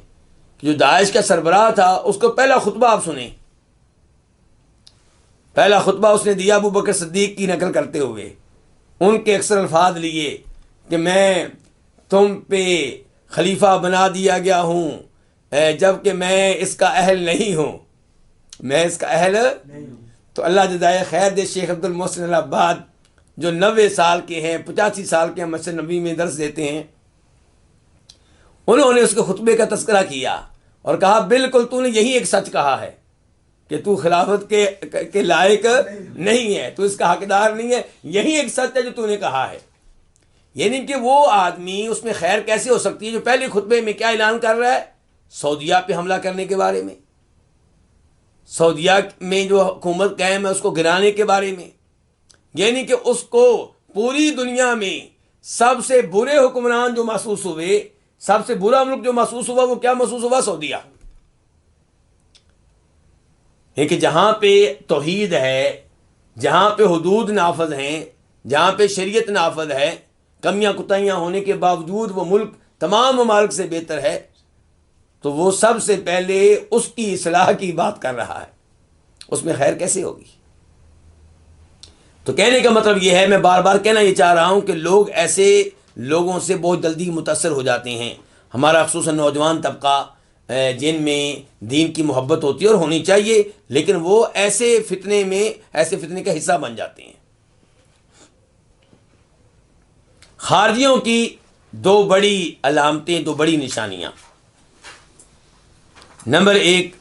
جو داعش کا سربراہ تھا اس کو پہلا خطبہ آپ سنیں، پہلا خطبہ اس نے دیا ابو بکر صدیق کی نقل کرتے ہوئے، ان کے اکثر الفاظ لیے کہ میں تم پہ خلیفہ بنا دیا گیا ہوں جبکہ میں اس کا اہل نہیں ہوں، میں اس کا اہل نہیں ہوں۔ تو اللہ جزائے خیر دے شیخ عبد المحسن العباد جو 90 سال کے ہیں، 85 سال کے مسجد نبوی میں درس دیتے ہیں، انہوں نے اس کے خطبے کا تذکرہ کیا اور کہا بالکل تو نے یہی ایک سچ کہا ہے کہ تو خلافت کے لائق نہیں ہے، تو اس کا حقدار نہیں ہے، یہی ایک سچ ہے جو تو نے کہا ہے۔ یعنی کہ وہ آدمی، اس میں خیر کیسے ہو سکتی ہے جو پہلے خطبے میں کیا اعلان کر رہا ہے؟ سعودیہ پہ حملہ کرنے کے بارے میں، سعودیہ میں جو حکومت قائم ہے اس کو گرانے کے بارے میں، یعنی کہ اس کو پوری دنیا میں سب سے برے حکمران جو محسوس ہوئے، سب سے برا ملک جو محسوس ہوا، وہ کیا محسوس ہوا؟ سعودیہ۔ کہ جہاں پہ توحید ہے، جہاں پہ حدود نافذ ہیں، جہاں پہ شریعت نافذ ہے، کمیاں کوتاہیاں ہونے کے باوجود وہ ملک تمام ممالک سے بہتر ہے، تو وہ سب سے پہلے اس کی اصلاح کی بات کر رہا ہے، اس میں خیر کیسے ہوگی؟ تو کہنے کا مطلب یہ ہے، میں بار بار کہنا یہ چاہ رہا ہوں کہ لوگ ایسے لوگوں سے بہت جلدی متاثر ہو جاتے ہیں۔ ہمارا خصوصاً نوجوان طبقہ جن میں دین کی محبت ہوتی ہے اور ہونی چاہیے، لیکن وہ ایسے فتنے کا حصہ بن جاتے ہیں۔ خارجیوں کی دو بڑی علامتیں، دو بڑی نشانیاں۔ نمبر 1،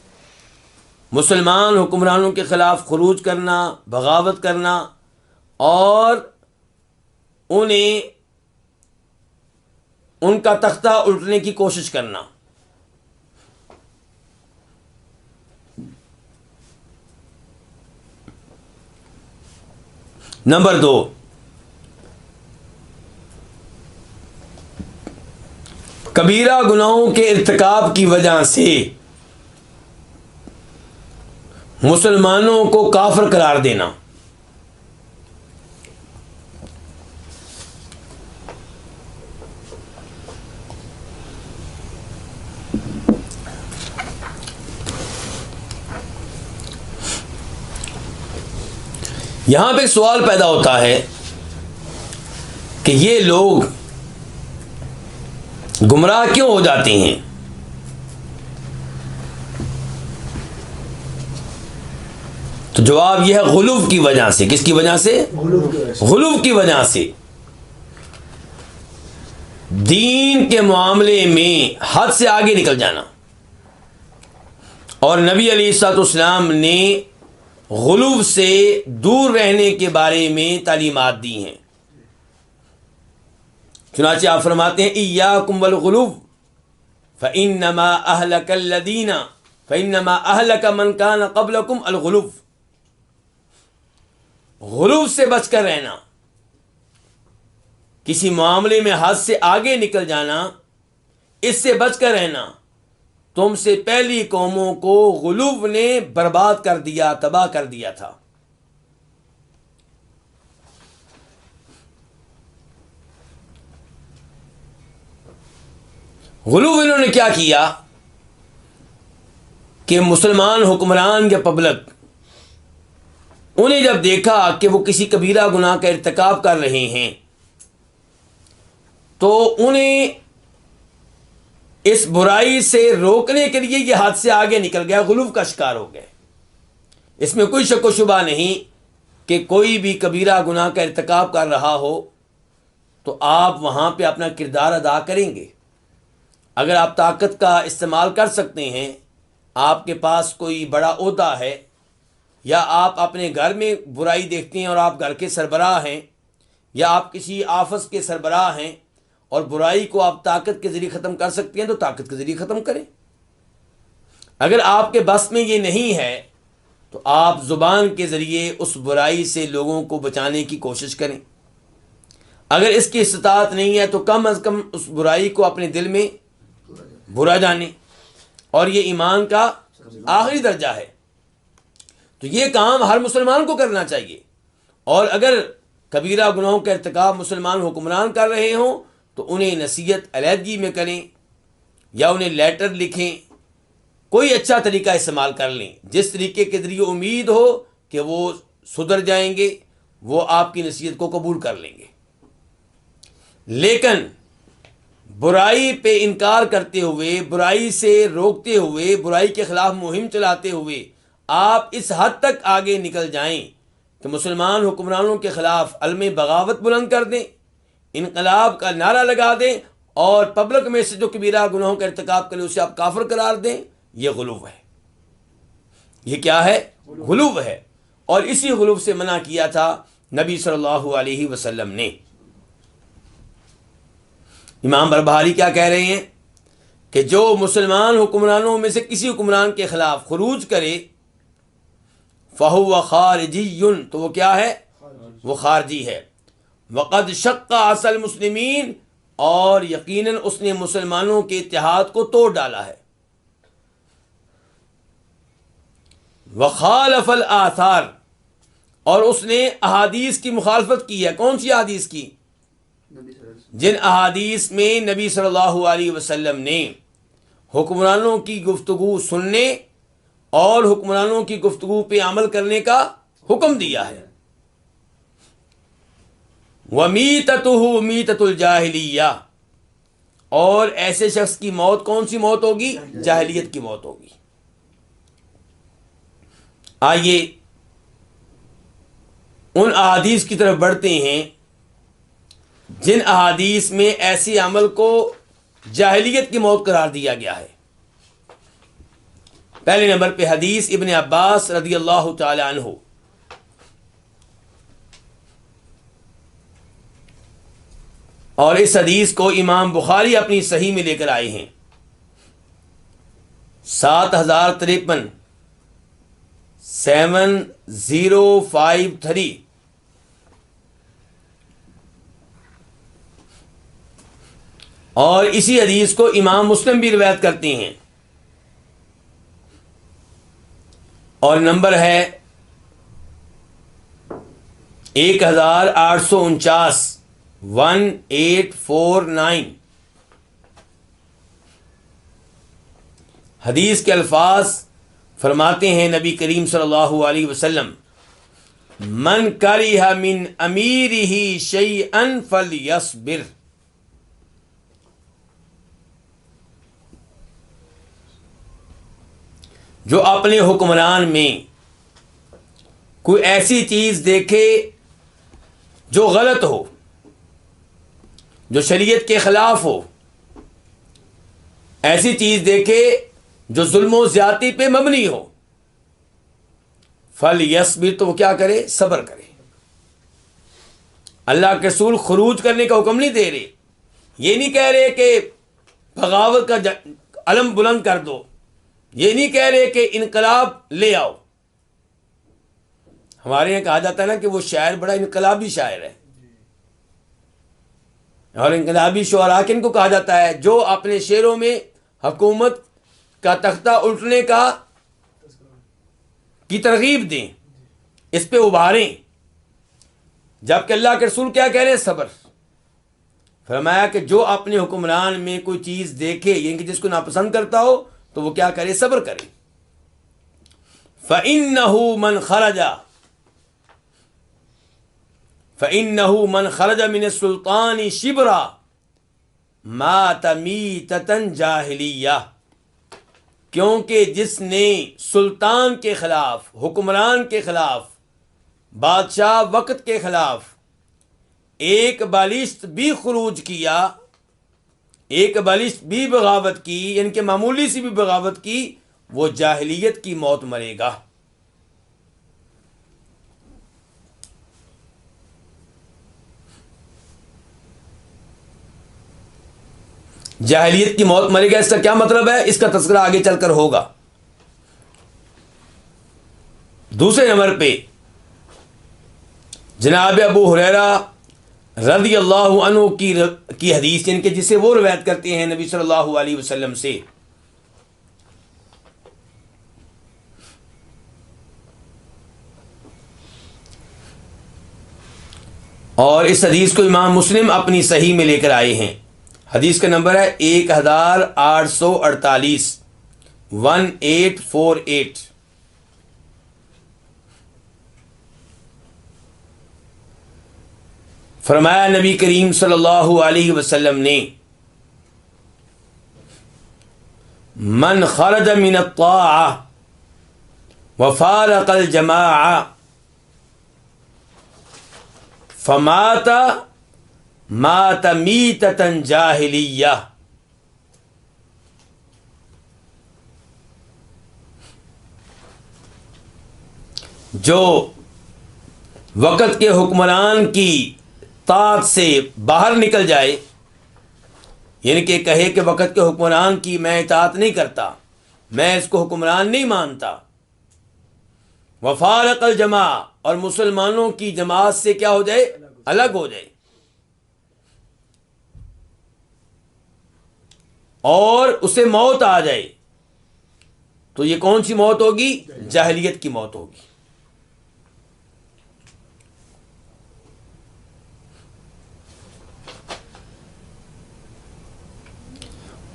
مسلمان حکمرانوں کے خلاف خروج کرنا، بغاوت کرنا اور انہیں ان کا تختہ الٹنے کی کوشش کرنا۔ نمبر 2، کبیرہ گناہوں کے ارتکاب کی وجہ سے مسلمانوں کو کافر قرار دینا۔ یہاں پہ ایک سوال پیدا ہوتا ہے کہ یہ لوگ گمراہ کیوں ہو جاتے ہیں؟ تو جواب یہ ہے غلو کی وجہ سے۔ کس کی وجہ سے؟ غلو کی وجہ سے۔ دین کے معاملے میں حد سے آگے نکل جانا، اور نبی علیہ الصلوۃ والسلام نے غلو سے دور رہنے کے بارے میں تعلیمات دی ہیں۔ چنانچہ آپ فرماتے ہیں ایاکم والغلو فانما اہلک من کان قبلکم الغلو۔ غلو سے بچ کر رہنا، کسی معاملے میں حد سے آگے نکل جانا، اس سے بچ کر رہنا تم سے پہلی قوموں کو غلو نے برباد کر دیا، تباہ کر دیا تھا۔ غلو انہوں نے کیا کیا کہ مسلمان حکمران یا پبلک انہیں جب دیکھا کہ وہ کسی کبیرہ گناہ کا ارتکاب کر رہے ہیں تو انہیں اس برائی سے روکنے کے لیے یہ حد سے آگے نکل گیا، غلو کا شکار ہو گئے۔ اس میں کوئی شک و شبہ نہیں کہ کوئی بھی کبیرہ گناہ کا ارتکاب کر رہا ہو تو آپ وہاں پہ اپنا کردار ادا کریں گے۔ اگر آپ طاقت کا استعمال کر سکتے ہیں، آپ کے پاس کوئی بڑا عہدہ ہے، یا آپ اپنے گھر میں برائی دیکھتے ہیں اور آپ گھر کے سربراہ ہیں، یا آپ کسی آفس کے سربراہ ہیں اور برائی کو آپ طاقت کے ذریعے ختم کر سکتے ہیں تو طاقت کے ذریعے ختم کریں۔ اگر آپ کے بس میں یہ نہیں ہے تو آپ زبان کے ذریعے اس برائی سے لوگوں کو بچانے کی کوشش کریں۔ اگر اس کی استطاعت نہیں ہے تو کم از کم اس برائی کو اپنے دل میں برا جانیں، اور یہ ایمان کا آخری درجہ ہے۔ تو یہ کام ہر مسلمان کو کرنا چاہیے، اور اگر کبیرہ گناہوں کا ارتکاب مسلمان حکمران کر رہے ہوں تو انہیں نصیحت علیحدگی میں کریں، یا انہیں لیٹر لکھیں، کوئی اچھا طریقہ استعمال کر لیں جس طریقے کے ذریعے امید ہو کہ وہ سدھر جائیں گے، وہ آپ کی نصیحت کو قبول کر لیں گے۔ لیکن برائی پہ انکار کرتے ہوئے، برائی سے روکتے ہوئے، برائی کے خلاف مہم چلاتے ہوئے آپ اس حد تک آگے نکل جائیں کہ مسلمان حکمرانوں کے خلاف علم بغاوت بلند کر دیں، انقلاب کا نعرہ لگا دیں، اور پبلک میں سے جو کبیرہ گناہوں کا ارتکاب کرے اسے آپ کافر قرار دیں، یہ غلو ہے۔ یہ کیا ہے؟ غلو ہے، اور اسی غلو سے منع کیا تھا نبی صلی اللہ علیہ وسلم نے۔ امام بربہاری کیا کہہ رہے ہیں کہ جو مسلمان حکمرانوں میں سے کسی حکمران کے خلاف خروج کرے فَهُوَ خَارِجِيٌّ، تو وہ کیا ہے؟ وہ خارجی ہے۔ وَقَدْ شَقَّ عَصَى الْمُسْلِمِينَ، اور یقیناً اس نے مسلمانوں کے اتحاد کو توڑ ڈالا ہے۔ وَخَالَفَ الْآثَارَ، اور اس نے احادیث کی مخالفت کی ہے۔ کون سی احادیث کی؟ جن احادیث میں نبی صلی اللہ علیہ وسلم نے حکمرانوں کی گفتگو سننے اور حکمرانوں کی گفتگو پہ عمل کرنے کا حکم دیا ہے۔ وَمِيتَتُهُ مِيتَةُ الْجَاهِلِيَّةِ، اور ایسے شخص کی موت کون سی موت ہوگی؟ جاہلیت کی موت ہوگی۔ آئیے ان احادیث کی طرف بڑھتے ہیں جن احادیث میں ایسے عمل کو جاہلیت کی موت قرار دیا گیا ہے۔ پہلے نمبر پہ حدیث ابن عباس رضی اللہ تعالی عنہ، اور اس حدیث کو امام بخاری اپنی صحیح میں لے کر آئے ہیں 7053 7053۔ اور اسی حدیث کو امام مسلم بھی روایت کرتے ہیں، اور نمبر ہے 1849 1849۔ حدیث کے الفاظ فرماتے ہیں نبی کریم صلی اللہ علیہ وسلم، من کرہ من امیرہ شیئا فلیصبر۔ جو اپنے حکمران میں کوئی ایسی چیز دیکھے جو غلط ہو، جو شریعت کے خلاف ہو، ایسی چیز دیکھے جو ظلم و زیادتی پہ مبنی ہو، فلیصبر، تو وہ کیا کرے؟ صبر کرے۔ اللہ کے رسول خروج کرنے کا حکم نہیں دے رہے، یہ نہیں کہہ رہے کہ بغاوت کا علم بلند کر دو، یہ نہیں کہہ رہے کہ انقلاب لے آؤ۔ ہمارے یہاں کہا جاتا ہے نا کہ وہ شاعر بڑا انقلابی شاعر ہے، اور انقلابی شعراء کن کو کہا جاتا ہے؟ جو اپنے شعروں میں حکومت کا تختہ الٹنے کی ترغیب دیں، اس پہ ابھاریں، جبکہ اللہ کے رسول کیا کہہ رہے ہیں؟ صبر۔ فرمایا کہ جو اپنے حکمران میں کوئی چیز دیکھے، یعنی کہ جس کو ناپسند کرتا ہو، تو وہ کیا کرے؟ صبر کرے۔ فَإِنَّهُ مَنْ خَرَجَ مِنَ السُّلْطَانِ شِبْرًا مَاتَ مِیتَةً جَاہِلِیَّةً، کیونکہ جس نے سلطان کے خلاف، حکمران کے خلاف، بادشاہ وقت کے خلاف ایک بالشت بھی خروج کیا، ایک بالشت بھی بغاوت کی، یعنی کہ معمولی سی بھی بغاوت کی، وہ جاہلیت کی موت مرے گا۔ جاہلیت کی موت مرے گا، اس کا کیا مطلب ہے؟ اس کا تذکرہ آگے چل کر ہوگا۔ دوسرے نمبر پہ جناب ابو ہریرہ رضی اللہ عنہ کی حدیث، یعنی کہ جسے وہ روایت کرتے ہیں نبی صلی اللہ علیہ وسلم سے، اور اس حدیث کو امام مسلم اپنی صحیح میں لے کر آئے ہیں۔ حدیث کا نمبر ہے 1848 1848۔ فرمایا نبی کریم صلی اللہ علیہ وسلم نے، من خرج من الطاعة وفارق الجماعة فمات مات میتة جاہلیہ۔ جو وقت کے حکمران کی طاعت سے باہر نکل جائے، یعنی کہ کہے کہ وقت کے حکمران کی میں اطاعت نہیں کرتا، میں اس کو حکمران نہیں مانتا، وفارق الجماع، اور مسلمانوں کی جماعت سے کیا ہو جائے؟ الگ ہو جائے، اور اسے موت آ جائے، تو یہ کون سی موت ہوگی؟ جاہلیت کی موت ہوگی۔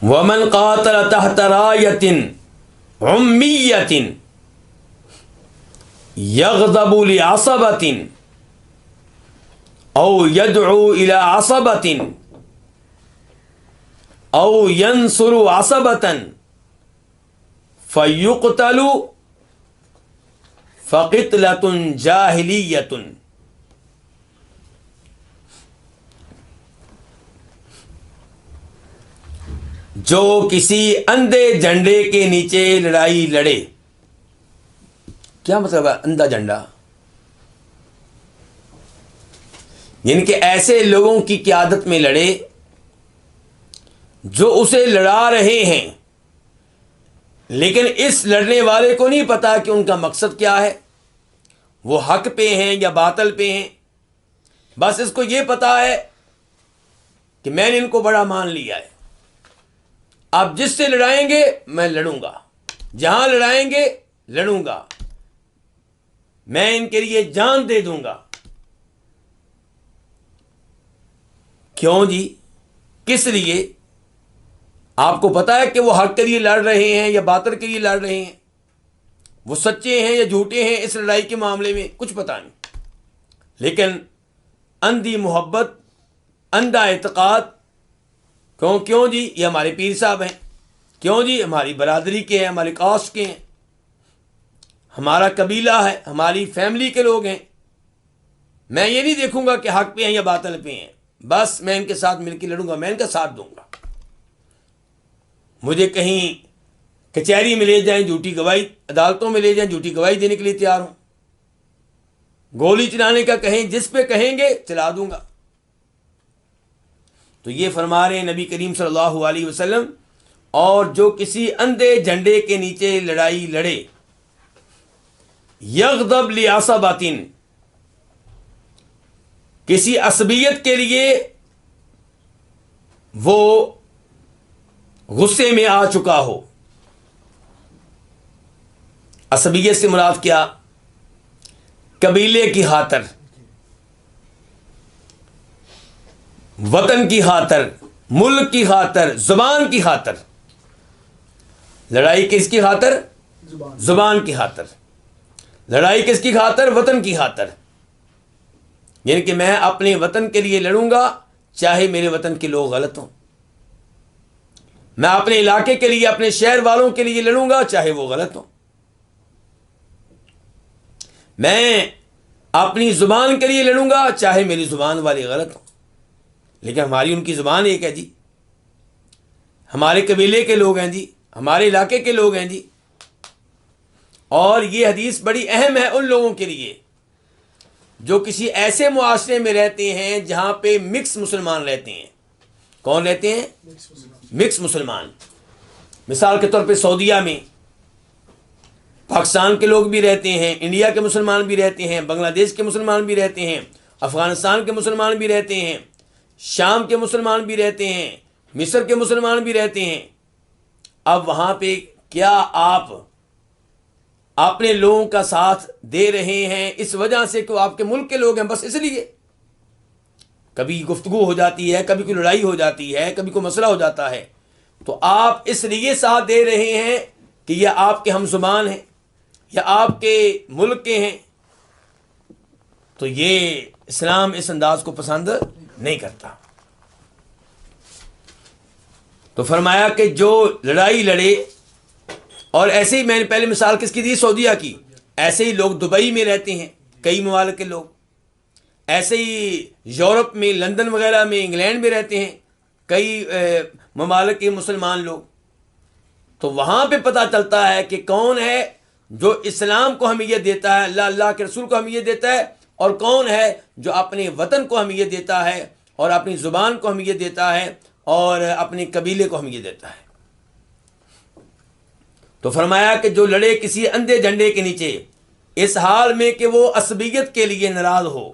وَمَنْ قَاتَلَ تَحْتَ رَایَةٍ عُمِّیَّةٍ يَغْضَبُ لِعَصَبَةٍ أَوْ يَدْعُو إِلَىٰ عَصَبَةٍ او ینصر عصبۃ فیقتل فقتلۃ جاہلیۃ. جو کسی اندھے جھنڈے کے نیچے لڑائی لڑے. کیا مطلب ہے اندھا جھنڈا؟ یعنی کہ ایسے لوگوں کی قیادت میں لڑے جو اسے لڑا رہے ہیں، لیکن اس لڑنے والے کو نہیں پتا کہ ان کا مقصد کیا ہے، وہ حق پہ ہیں یا باطل پہ ہیں. بس اس کو یہ پتا ہے کہ میں نے ان کو بڑا مان لیا ہے، آپ جس سے لڑائیں گے میں لڑوں گا، جہاں لڑائیں گے لڑوں گا، میں ان کے لیے جان دے دوں گا. کیوں جی؟ کس لیے؟ آپ کو پتا ہے کہ وہ حق کے لیے لڑ رہے ہیں یا باطل کے لیے لڑ رہے ہیں، وہ سچے ہیں یا جھوٹے ہیں، اس لڑائی کے معاملے میں کچھ پتا نہیں. لیکن اندھی محبت، اندھا اعتقاد، کیوں جی یہ ہمارے پیر صاحب ہیں، کیوں جی ہماری برادری کے ہیں، ہماری کاسٹ کے ہیں، ہمارا قبیلہ ہے، ہماری فیملی کے لوگ ہیں، میں یہ نہیں دیکھوں گا کہ حق پہ ہیں یا باطل پہ ہیں، بس میں ان کے ساتھ مل کے لڑوں گا، میں ان کا ساتھ دوں گا. مجھے کہیں کچہری میں لے جائیں جھوٹی گواہی، عدالتوں میں لے جائیں جھوٹی گواہی دینے کے لیے تیار ہوں، گولی چلانے کا کہیں، جس پہ کہیں گے چلا دوں گا. تو یہ فرما رہے ہیں نبی کریم صلی اللہ علیہ وسلم، اور جو کسی اندھے جھنڈے کے نیچے لڑائی لڑے، یغضب لعصبۃ، کسی عصبیت کے لیے وہ غصے میں آ چکا ہو. عصبیت سے مراد کیا؟ قبیلے کی خاطر، وطن کی خاطر، ملک کی خاطر، زبان کی خاطر. لڑائی کس کی خاطر؟ زبان کی خاطر. لڑائی کس کی خاطر؟ وطن کی خاطر. یعنی کہ میں اپنے وطن کے لیے لڑوں گا چاہے میرے وطن کے لوگ غلط ہوں، میں اپنے علاقے کے لیے، اپنے شہر والوں کے لیے لڑوں گا چاہے وہ غلط ہوں، میں اپنی زبان کے لیے لڑوں گا چاہے میری زبان والے غلط ہوں. لیکن ہماری ان کی زبان ایک ہے جی، ہمارے قبیلے کے لوگ ہیں جی، ہمارے علاقے کے لوگ ہیں جی. اور یہ حدیث بڑی اہم ہے ان لوگوں کے لیے جو کسی ایسے معاشرے میں رہتے ہیں جہاں پہ مکس مسلمان رہتے ہیں. کون رہتے ہیں؟ مکس مسلمان. مثال کے طور پہ سعودیہ میں پاکستان کے لوگ بھی رہتے ہیں، انڈیا کے مسلمان بھی رہتے ہیں، بنگلہ دیش کے مسلمان بھی رہتے ہیں، افغانستان کے مسلمان بھی رہتے ہیں، شام کے مسلمان بھی رہتے ہیں، مصر کے مسلمان بھی رہتے ہیں. اب وہاں پہ کیا آپ اپنے لوگوں کا ساتھ دے رہے ہیں اس وجہ سے کہ وہ آپ کے ملک کے لوگ ہیں، بس اس لیے؟ کبھی گفتگو ہو جاتی ہے، کبھی کوئی لڑائی ہو جاتی ہے، کبھی کوئی مسئلہ ہو جاتا ہے، تو آپ اس لیے ساتھ دے رہے ہیں کہ یہ آپ کے ہم زبان ہیں یا آپ کے ملک کے ہیں. تو یہ اسلام اس انداز کو پسند نہیں کرتا. تو فرمایا کہ جو لڑائی لڑے، اور ایسے ہی میں نے پہلے مثال کس کی دی؟ سعودیہ کی. ایسے ہی لوگ دبئی میں رہتے ہیں، کئی ممالک کے لوگ، ایسے ہی یورپ میں، لندن وغیرہ میں، انگلینڈ میں رہتے ہیں کئی ممالک کے مسلمان لوگ. تو وہاں پہ پتہ چلتا ہے کہ کون ہے جو اسلام کو اہمیت دیتا ہے، اللہ کے رسول کو اہمیت دیتا ہے، اور کون ہے جو اپنے وطن کو اہمیت دیتا ہے، اور اپنی زبان کو اہمیت دیتا ہے، اور اپنے قبیلے کو اہمیت دیتا ہے. تو فرمایا کہ جو لڑے کسی اندھے جھنڈے کے نیچے اس حال میں کہ وہ عصبیت کے لیے ناراض ہو،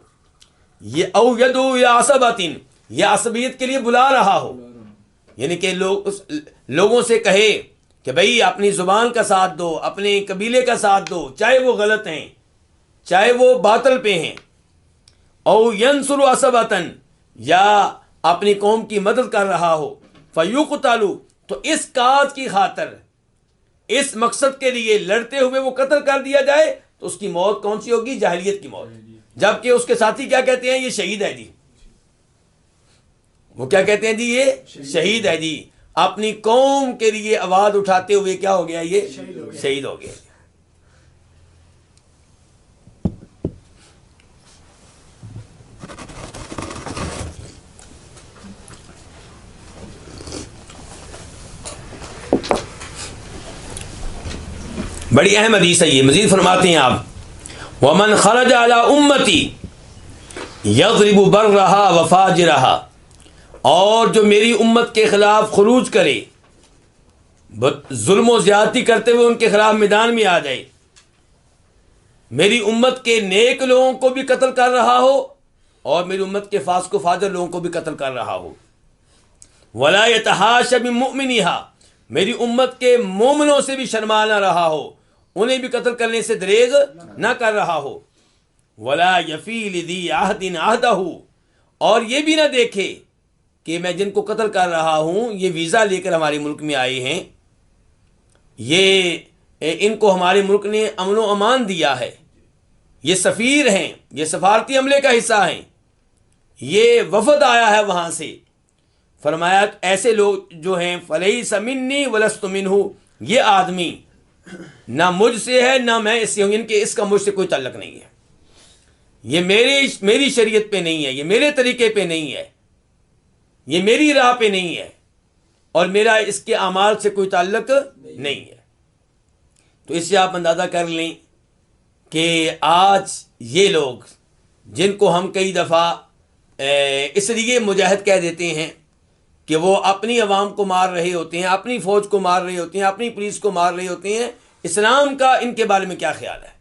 یہ او یدو یا عصباتن، یہ عصبیت کے لیے بلا رہا ہو، یعنی کہ لوگوں سے کہے کہ بھئی اپنی زبان کا ساتھ دو، اپنے قبیلے کا ساتھ دو، چاہے وہ غلط ہیں، چاہے وہ باطل پہ ہیں. او ینصر عصباتن، یا اپنی قوم کی مدد کر رہا ہو، فیقتل، تو اس کاج کی خاطر، اس مقصد کے لیے لڑتے ہوئے وہ قتل کر دیا جائے، تو اس کی موت کون سی ہوگی؟ جاہلیت کی موت. جبکہ اس کے ساتھی کیا کہتے ہیں؟ یہ شہید ہے جی. وہ کیا کہتے ہیں جی؟ یہ شہید ہے جی. اپنی قوم کے لیے آواز اٹھاتے ہوئے کیا ہو گیا؟ یہ شہید ہو گیا. بڑی اہم حدیث ہے یہ. مزید فرماتے ہیں آپ وَمَنْ خَرَجَ عَلَىٰ أُمَّتِي يَضْرِبُ بَرَّهَا وَفَاجِرَهَا، اور جو میری امت کے خلاف خروج کرے، ظلم و زیادتی کرتے ہوئے ان کے خلاف میدان میں آ جائے، میری امت کے نیک لوگوں کو بھی قتل کر رہا ہو اور میری امت کے فاسق و فاجر لوگوں کو بھی قتل کر رہا ہو. وَلَا يَتَحَاشَ بِمُؤْمِنِهَا، میری امت کے مومنوں سے بھی شرما نہ رہا ہو، انہیں بھی قتل کرنے سے دریغ نہ کر رہا ہو. وَلَا يَفِي لِذِي عَهْدٍ عَهْدَهُ، اور یہ بھی نہ دیکھے کہ میں جن کو قتل کر رہا ہوں یہ ویزا لے کر ہمارے ملک میں آئے ہیں، یہ ان کو ہمارے ملک نے امن و امان دیا ہے، یہ سفیر ہیں، یہ سفارتی عملے کا حصہ ہیں، یہ وفد آیا ہے وہاں سے. فرمایا ایسے لوگ جو ہیں فَلَيْسَ مِنِّي وَلَسْتُ مِنْهُ، یہ آدمی نہ مجھ سے ہے نہ میں اس سے ہوں، ان کے اس کا مجھ سے کوئی تعلق نہیں ہے، یہ میری شریعت پہ نہیں ہے، یہ میرے طریقے پہ نہیں ہے، یہ میری راہ پہ نہیں ہے، اور میرا اس کے اعمال سے کوئی تعلق نہیں ہے. تو اس سے آپ اندازہ کر لیں کہ آج یہ لوگ جن کو ہم کئی دفعہ اس لیے مجاہد کہہ دیتے ہیں کہ وہ اپنی عوام کو مار رہے ہوتے ہیں، اپنی فوج کو مار رہے ہوتے ہیں، اپنی پولیس کو مار رہے ہوتے ہیں، اسلام کا ان کے بارے میں کیا خیال ہے؟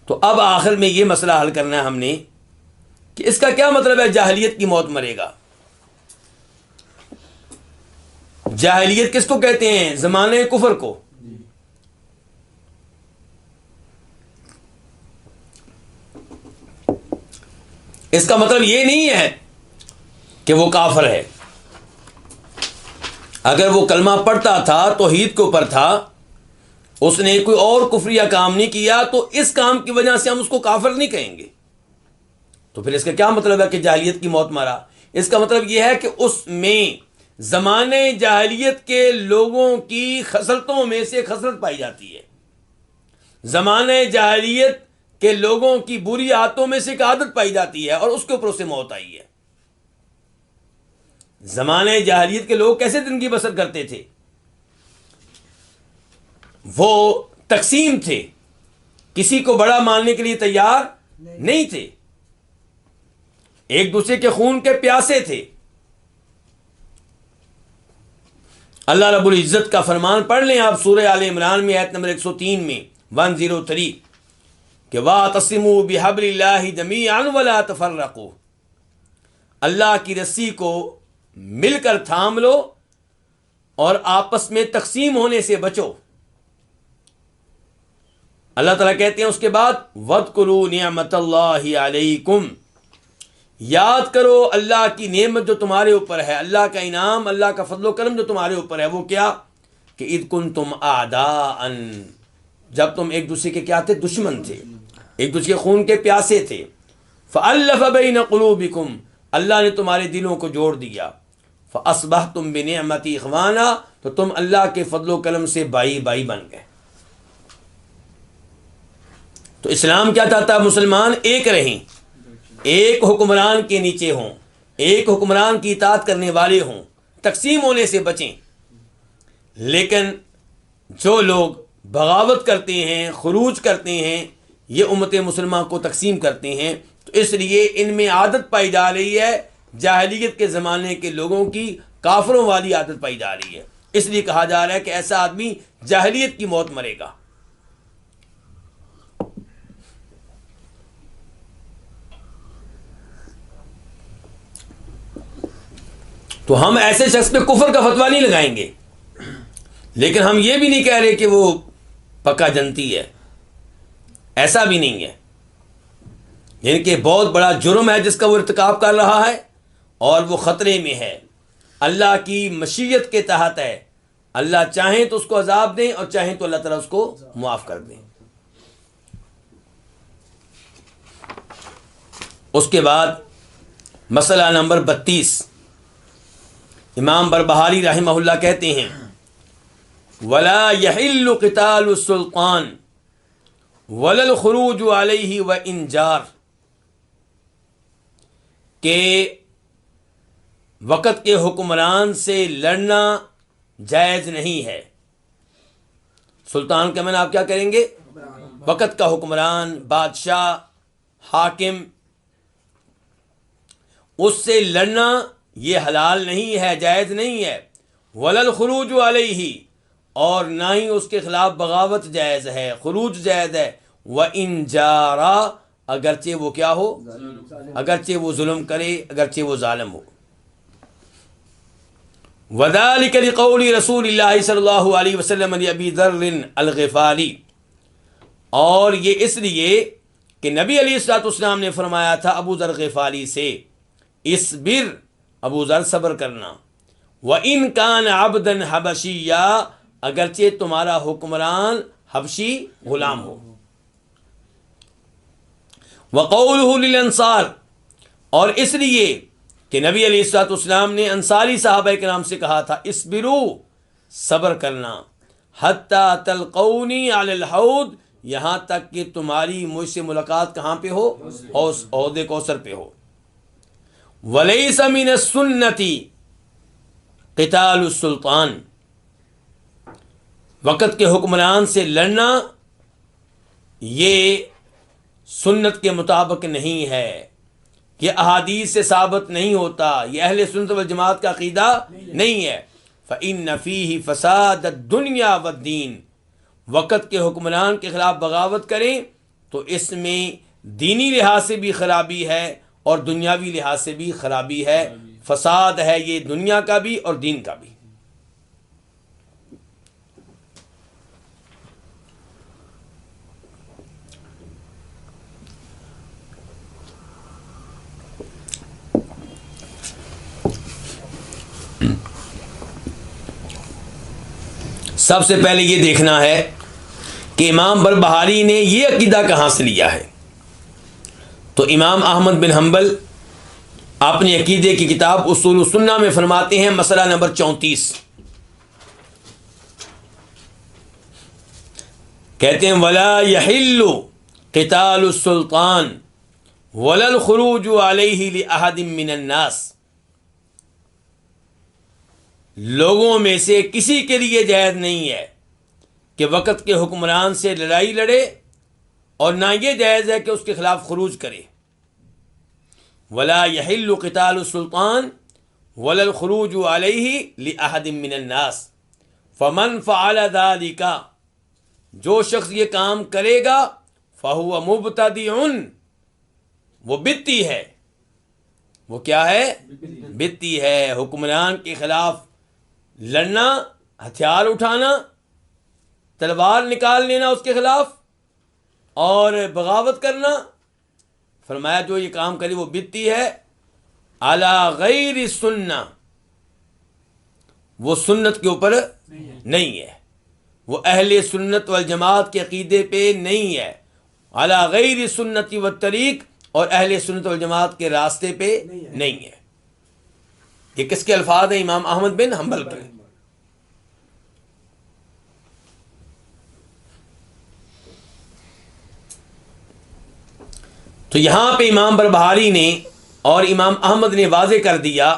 تو اب آخر میں یہ مسئلہ حل کرنا ہے ہم نے کہ اس کا کیا مطلب ہے جاہلیت کی موت مرے گا. جاہلیت کس کو کہتے ہیں؟ زمانے کفر کو. اس کا مطلب یہ نہیں ہے کہ وہ کافر ہے. اگر وہ کلمہ پڑھتا تھا، توحید کے اوپر تھا، اس نے کوئی اور کفریہ کام نہیں کیا، تو اس کام کی وجہ سے ہم اس کو کافر نہیں کہیں گے. تو پھر اس کا کیا مطلب ہے کہ جاہلیت کی موت مرا؟ اس کا مطلب یہ ہے کہ اس میں زمانے جاہلیت کے لوگوں کی خصلتوں میں سے خصلت پائی جاتی ہے. زمانے جاہلیت کے لوگوں کی بری عادتوں میں سے ایک عادت پائی جاتی ہے اور اس کے اوپر اس سے موت آئی ہے. زمانے جاہلیت کے لوگ کیسے زندگی بسر کرتے تھے؟ وہ تقسیم تھے، کسی کو بڑا ماننے کے لیے تیار نہیں تھے، ایک دوسرے کے خون کے پیاسے تھے. اللہ رب العزت کا فرمان پڑھ لیں آپ سورہ آل عمران میں آیت نمبر 103 میں 103 کہ وَاعْتَصِمُوا بِحَبْلِ اللَّهِ جَمِيعًا وَلَا تَفَرَّقُوا، اللہ کی رسی کو مل کر تھام لو اور آپس میں تقسیم ہونے سے بچو. اللہ تعالیٰ کہتے ہیں اس کے بعد وَاذْكُرُوا نِعْمَةَ اللَّهِ عَلَيْكُمْ، یاد کرو اللہ کی نعمت جو تمہارے اوپر ہے، اللہ کا انعام، اللہ کا فضل و کرم جو تمہارے اوپر ہے. وہ کیا؟ کہ اذ کنتم اعداء، جب تم ایک دوسرے کے کیا تھے؟ دشمن تھے، ایک دوسرے کے خون کے پیاسے تھے. فألف بین قلوبکم، اللہ نے تمہارے دلوں کو جوڑ دیا. فاصبحتم بنعمتی اخوانا، تو تم اللہ کے فضل و کرم سے بائی بائی بن گئے. تو اسلام کیا چاہتا ہے؟ مسلمان ایک رہیں، ایک حکمران کے نیچے ہوں، ایک حکمران کی اطاعت کرنے والے ہوں، تقسیم ہونے سے بچیں. لیکن جو لوگ بغاوت کرتے ہیں، خروج کرتے ہیں، یہ امت مسلمہ کو تقسیم کرتے ہیں. تو اس لیے ان میں عادت پائی جا رہی ہے جاہلیت کے زمانے کے لوگوں کی، کافروں والی عادت پائی جا رہی ہے. اس لیے کہا جا رہا ہے کہ ایسا آدمی جاہلیت کی موت مرے گا. تو ہم ایسے شخص پہ کفر کا فتویٰ نہیں لگائیں گے، لیکن ہم یہ بھی نہیں کہہ رہے کہ وہ پکا جنتی ہے، ایسا بھی نہیں ہے. یعنی کہ بہت بڑا جرم ہے جس کا وہ ارتکاب کر رہا ہے اور وہ خطرے میں ہے، اللہ کی مشیت کے تحت ہے. اللہ چاہیں تو اس کو عذاب دیں اور چاہیں تو اللہ تعالیٰ اس کو معاف کر دیں. اس کے بعد مسئلہ نمبر 32، امام بربہاری رحمہ اللہ کہتے ہیں ولا يحل قتال السلطان ولا الخروج علیہ وان جار، کہ وقت کے حکمران سے لڑنا جائز نہیں ہے۔ سلطان کا معنی آپ کیا کریں گے؟ وقت کا حکمران، بادشاہ، حاکم، اس سے لڑنا یہ حلال نہیں ہے، جائز نہیں ہے۔ ولا الخروج علیہ، اور نہ ہی اس کے خلاف بغاوت جائز ہے، خروج جائز ہے۔ وَإِن جَارَ، اگرچہ وہ کیا ہو؟ اگرچہ وہ ظلم کرے، اگرچہ وہ ظالم ہو۔ وَذَلِكَ لِقَوْلِ رسول اللہ صلی اللہ علیہ وسلم لأبی ذر الغفاری، اور یہ اس لیے کہ نبی علیہ الصلوۃ والسلام نے فرمایا تھا ابو ذر غفاری سے، اصبر، ابو ذر صبر کرنا، وَإِن كَانَ عَبْدًا حَبَشِيًّا، اگرچہ تمہارا حکمران حبشی غلام ہو۔ وَقَوْلُهُ لِلْأَنصَارِ، اور اس لیے کہ نبی علیہ الصلوۃ والسلام نے انصاری صحابہ کرام سے کہا تھا اصبروا، صبر کرنا، حتی تلقونی علی الحوض، یہاں تک کہ تمہاری مجھ سے ملاقات کہاں پہ ہو؟ حوض کوثر پہ ہو۔ ولیس من السنتی قتال السلطان، وقت کے حکمران سے لڑنا یہ سنت کے مطابق نہیں ہے، یہ احادیث سے ثابت نہیں ہوتا، یہ اہل سنت والجماعت کا عقیدہ نہیں ہے۔ فإن فیہ فساد الدنیا والدین، وقت کے حکمران کے خلاف بغاوت کریں تو اس میں دینی لحاظ سے بھی خرابی ہے اور دنیاوی لحاظ سے بھی خرابی ہے، فساد ہے یہ دنیا کا بھی اور دین کا بھی۔ سب سے پہلے یہ دیکھنا ہے کہ امام بربہاری نے یہ عقیدہ کہاں سے لیا ہے۔ تو امام احمد بن حنبل اپنے عقیدے کی کتاب اصول السنہ میں فرماتے ہیں مسئلہ نمبر 34، کہتے ہیں ولا يحل قتال السلطان ولا الخروج علیہ لأحد من الناس، لوگوں میں سے کسی کے لیے جائز نہیں ہے کہ وقت کے حکمران سے لڑائی لڑے، اور نہ یہ جائز ہے کہ اس کے خلاف خروج کرے۔ ولا يحل قتال السلطان ولا الخروج علیہ لأحد من الناس فمن فعل ذلك، جو شخص یہ کام کرے گا فهو مبتدع، وہ بدعتی ہے۔ وہ کیا ہے؟ بدعتی ہے۔ حکمران کے خلاف لڑنا، ہتھیار اٹھانا، تلوار نکال لینا اس کے خلاف اور بغاوت کرنا، فرمایا جو یہ کام کرے وہ بدعتی ہے۔ علی غیر سنہ، وہ سنت کے اوپر نہیں ہے، وہ اہل سنت والجماعت کے عقیدے پہ نہیں ہے۔ علی غیر سنت والطریق، اور اہل سنت والجماعت کے راستے پہ نہیں ہے۔ یہ کس کے الفاظ ہیں؟ امام احمد بن حنبل کے۔ تو یہاں پہ امام بربہاری نے اور امام احمد نے واضح کر دیا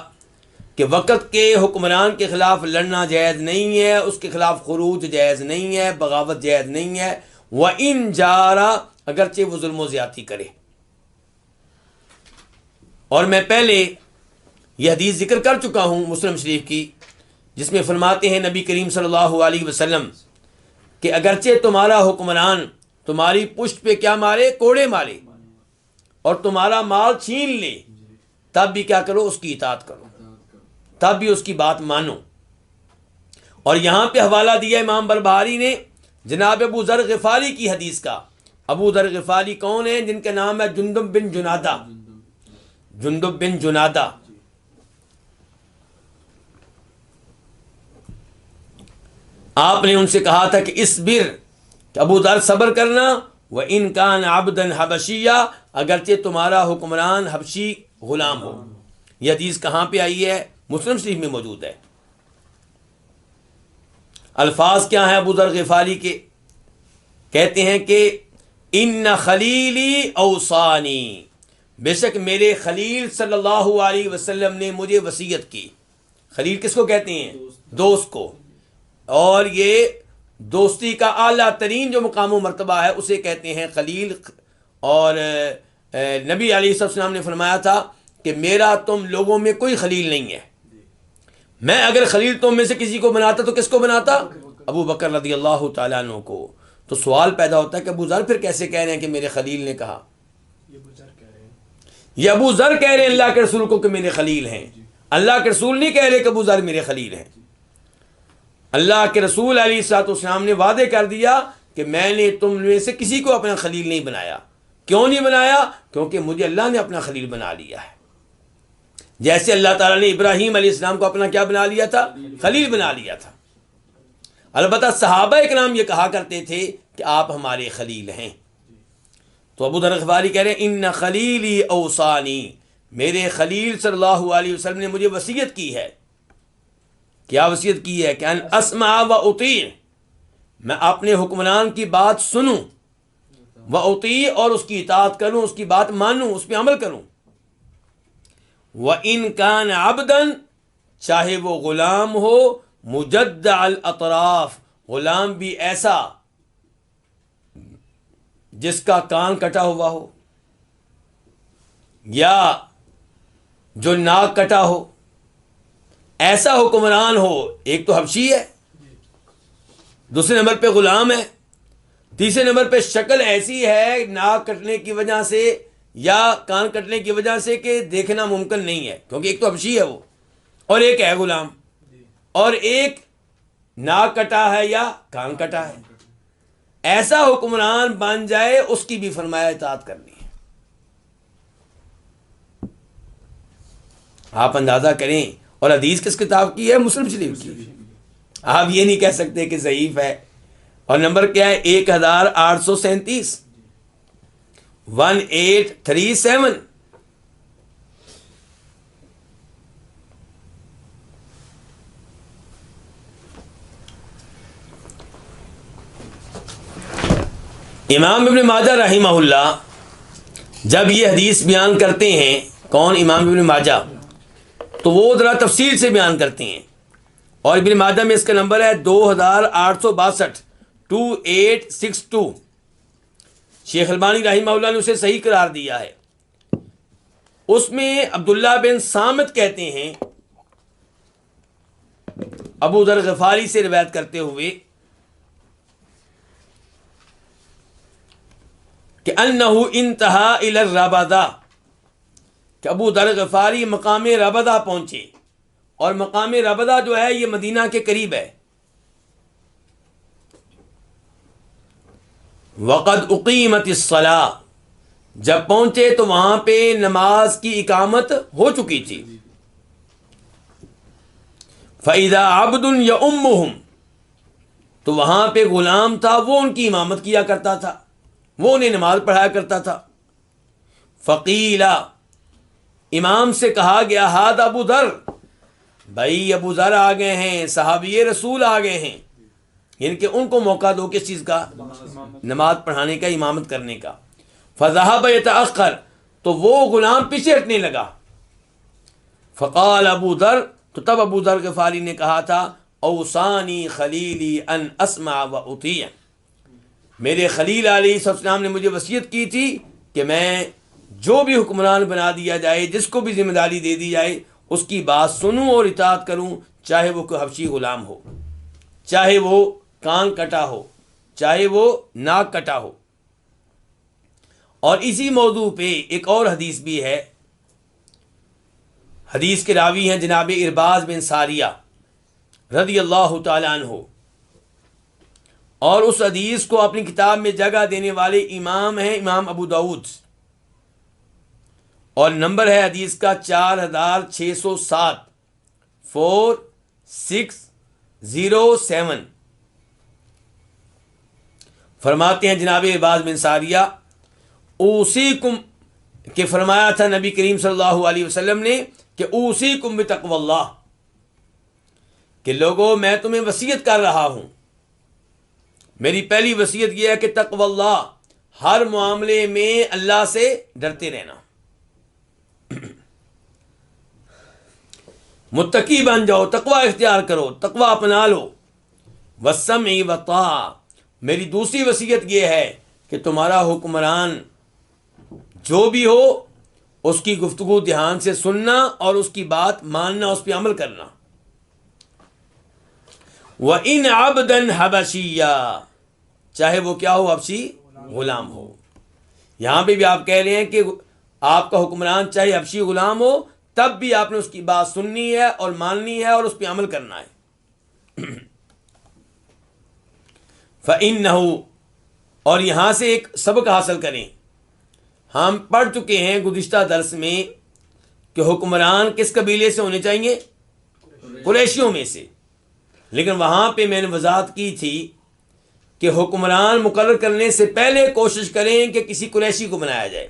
کہ وقت کے حکمران کے خلاف لڑنا جائز نہیں ہے، اس کے خلاف خروج جائز نہیں ہے، بغاوت جائز نہیں ہے۔ وَإِن جَارَ، اگرچہ وہ ظلم و زیادتی کرے۔ اور میں پہلے یہ حدیث ذکر کر چکا ہوں مسلم شریف کی، جس میں فرماتے ہیں نبی کریم صلی اللہ علیہ وسلم کہ اگرچہ تمہارا حکمران تمہاری پشت پہ کیا مارے؟ کوڑے مارے، اور تمہارا مال چھین لے، تب بھی کیا کرو؟ اس کی اطاعت کرو، تب بھی اس کی بات مانو۔ اور یہاں پہ حوالہ دیا امام بربہاری نے جناب ابو ذر غفاری کی حدیث کا۔ ابو ذر غفاری کون ہیں؟ جن کا نام ہے جندب بن جنادہ، جندب بن جنادہ۔ آپ نے ان سے کہا تھا کہ اصبر، کہ ابو ذر صبر کرنا، وَإِن كَانَ عَبْدًا حَبَشِيًّا، اگرچہ تمہارا حکمران حبشی غلام ہو۔ یہ حدیث کہاں پہ آئی ہے؟ مسلم شریف میں موجود ہے۔ الفاظ کیا ہیں ابو ذر غفاری کے؟ کہتے ہیں کہ ان خلیلی اوصانی، بے شک میرے خلیل صلی اللہ علیہ وسلم نے مجھے وصیت کی۔ خلیل کس کو کہتے ہیں؟ دوست کو، اور یہ دوستی کا اعلیٰ ترین جو مقام و مرتبہ ہے اسے کہتے ہیں خلیل۔ اور نبی علیہ السلام نے فرمایا تھا کہ میرا تم لوگوں میں کوئی خلیل نہیں ہے، میں اگر خلیل تم میں سے کسی کو بناتا تو کس کو بناتا؟ ابو بکر رضی اللہ تعالیٰ عنہ کو۔ تو سوال پیدا ہوتا ہے کہ ابو ذر پھر کیسے کہہ رہے ہیں کہ میرے خلیل نے کہا؟ یہ ابو ذر کہہ رہے ہیں اللہ کے رسول کو کہ میرے خلیل ہیں، اللہ کے رسول نہیں کہہ رہے کہ ابو ذر میرے خلیل ہیں۔ اللہ کے رسول علیہ الصلوۃ والسلام نے وعدے کر دیا کہ میں نے تم میں سے کسی کو اپنا خلیل نہیں بنایا۔ کیوں نہیں بنایا؟ کیونکہ مجھے اللہ نے اپنا خلیل بنا لیا ہے۔ جیسے اللہ تعالیٰ نے ابراہیم علیہ السلام کو اپنا کیا بنا لیا تھا؟ خلیل بنا لیا تھا۔ البتہ صحابہ اکرام یہ کہا کرتے تھے کہ آپ ہمارے خلیل ہیں۔ تو ابو ذر غفاری کہہ رہے ہیں ان خلیلی اوصانی، میرے خلیل صلی اللہ علیہ وسلم نے مجھے وصیت کی ہے۔ کیا وصیت کی ہے؟ کہ ان اسمع و اطیع، میں اپنے حکمران کی بات سنوں، و اطیع اور اس کی اطاعت کروں، اس کی بات مانوں، اس پہ عمل کروں۔ وَإِن كَانَ عَبْدًا، چاہے وہ غلام ہو، مجدع الاطراف، غلام بھی ایسا جس کا کان کٹا ہوا ہو یا جو ناک کٹا ہو، ایسا حکمران ہو۔ ایک تو حبشی ہے، دوسرے نمبر پہ غلام ہے، تیسرے نمبر پہ شکل ایسی ہے ناک کٹنے کی وجہ سے یا کان کٹنے کی وجہ سے کہ دیکھنا ممکن نہیں ہے، کیونکہ ایک تو حبشی ہے وہ، اور ایک ہے غلام، اور ایک ناک کٹا ہے یا کان کٹا ہے۔ ایسا حکمران بن جائے اس کی بھی فرمایا اطاعت کرنی ہے۔ آپ اندازہ کریں، اور حدیث کس کتاب کی ہے؟ مسلم شریف کی۔ آپ یہ نہیں کہہ سکتے کہ ضعیف ہے۔ اور نمبر کیا ہے؟ 1837، 1837۔ امام ابن ماجہ رحمہ اللہ جب یہ حدیث بیان کرتے ہیں، کون؟ امام ابن ماجہ، تو وہ ذرا تفصیل سے بیان کرتے ہیں، اور ابن ماجہ میں اس کا نمبر ہے 2862، 2862۔ شیخ البانی رحمہ اللہ نے اسے صحیح قرار دیا ہے۔ اس میں عبداللہ بن صامت کہتے ہیں ابو ذر غفاری سے روایت کرتے ہوئے کہ انہ انتہا الی الربدہ، کہ ابو ذر غفاری مقام ربدہ پہنچے، اور مقام ربدہ جو ہے یہ مدینہ کے قریب ہے۔ وقد اقیمت الصلاۃ، جب پہنچے تو وہاں پہ نماز کی اقامت ہو چکی تھی۔ فَإِذَا عَبْدٌ يَؤُمُّهُمْ، تو وہاں پہ غلام تھا، وہ ان کی امامت کیا کرتا تھا، وہ انہیں نماز پڑھایا کرتا تھا۔ فقیل، امام سے کہا گیا، ہاد ابو ذر، بھائی ابو ذر آ گئے ہیں، صحابی رسول آ گئے ہیں، یعنی کہ ان کو موقع دو کس چیز کا؟ نماز پڑھانے کا، امامت کرنے کا۔ فذهب يتأخر، تو وہ غلام پیچھے ہٹنے لگا۔ فقال ابو ذر، تو تب ابو ذر غفاری نے کہا تھا، اوصانی خلیلی ان اسمع و اطیع، میرے خلیل علیہ السلام نے مجھے وصیت کی تھی کہ میں جو بھی حکمران بنا دیا جائے، جس کو بھی ذمہ داری دے دی جائے، اس کی بات سنوں اور اطاعت کروں، چاہے وہ کوئی حبشی غلام ہو، چاہے وہ کان کٹا ہو، چاہے وہ ناک کٹا ہو۔ اور اسی موضوع پہ ایک اور حدیث بھی ہے، حدیث کے راوی ہیں جناب ارباز بن ساریہ رضی اللہ تعالی عنہ، اور اس حدیث کو اپنی کتاب میں جگہ دینے والے امام ہیں امام ابو داؤد، اور نمبر ہے حدیث کا 4607، 4607۔ فرماتے ہیں جناب ارباز بن ساریہ، اوصیکم، کہ فرمایا تھا نبی کریم صلی اللہ علیہ وسلم نے کہ اوصیکم بتقوی اللہ، کہ لوگوں میں تمہیں وصیت کر رہا ہوں، میری پہلی وصیت یہ ہے کہ تقوی اللہ، ہر معاملے میں اللہ سے ڈرتے رہنا، متقی بن جاؤ، تقوی اختیار کرو، تقوی اپنا لو، والسمع والطاعہ، میری دوسری وصیت یہ ہے کہ تمہارا حکمران جو بھی ہو اس کی گفتگو دھیان سے سننا اور اس کی بات ماننا، اس پہ عمل کرنا، وَإِنْ عَبْدًا حَبَشِيًّا، چاہے وہ کیا ہو، حبشی غلام ہو۔ یہاں پہ بھی آپ کہہ رہے ہیں کہ آپ کا حکمران چاہے حبشی غلام ہو، تب بھی آپ نے اس کی بات سننی ہے اور ماننی ہے اور اس پہ عمل کرنا ہے۔ فَإِنَّهُ، اور یہاں سے ایک سبق حاصل کریں، ہم پڑھ چکے ہیں گزشتہ درس میں کہ حکمران کس قبیلے سے ہونے چاہیے، قریشیوں میں سے، لیکن وہاں پہ میں نے وضاحت کی تھی کہ حکمران مقرر کرنے سے پہلے کوشش کریں کہ کسی قریشی کو بنایا جائے،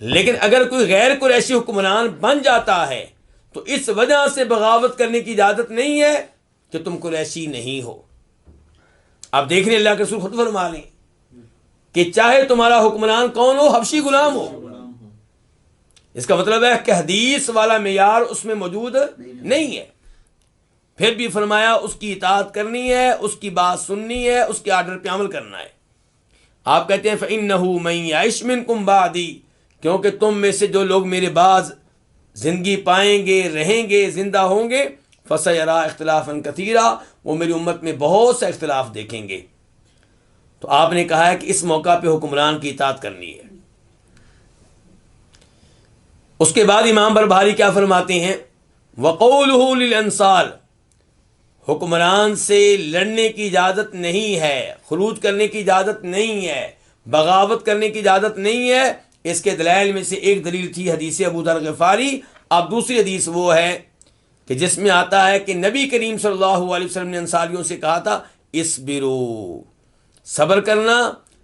لیکن اگر کوئی غیر قریشی حکمران بن جاتا ہے تو اس وجہ سے بغاوت کرنے کی اجازت نہیں ہے کہ تم قریشی نہیں ہو۔ آپ دیکھ رہے ہیں اللہ کے رسول خود فرما لیں کہ چاہے تمہارا حکمران کون ہو، حبشی غلام ہو، اس کا مطلب ہے کہ حدیث والا معیار اس میں موجود نہیں ہے۔ پھر بھی فرمایا اس کی اطاعت کرنی ہے، اس کی بات سننی ہے، اس کے آرڈر پہ عمل کرنا ہے۔ آپ کہتے ہیں فَإِنَّهُ مَن يَعِشْ مِنكُم بَعْدِي، کیونکہ تم میں سے جو لوگ میرے بعد زندگی پائیں گے، رہیں گے، زندہ ہوں گے، فَسَيَرَىٰ اخْتِلَافًا كَثِيرًا، وہ میری امت میں بہت سا اختلاف دیکھیں گے۔ تو آپ نے کہا ہے کہ اس موقع پہ حکمران کی اطاعت کرنی ہے۔ اس کے بعد امام بربہاری کیا فرماتے ہیں، وَقَوْلُهُ لِلْأَنصَارِ، حکمران سے لڑنے کی اجازت نہیں ہے، خروج کرنے کی اجازت نہیں ہے، بغاوت کرنے کی اجازت نہیں ہے۔ اس کے دلائل میں سے ایک دلیل تھی حدیث ابو ذر غفاری۔ اب دوسری حدیث وہ ہے کہ جس میں آتا ہے کہ نبی کریم صلی اللہ علیہ وسلم نے انصاریوں سے کہا تھا اصبروا، صبر کرنا،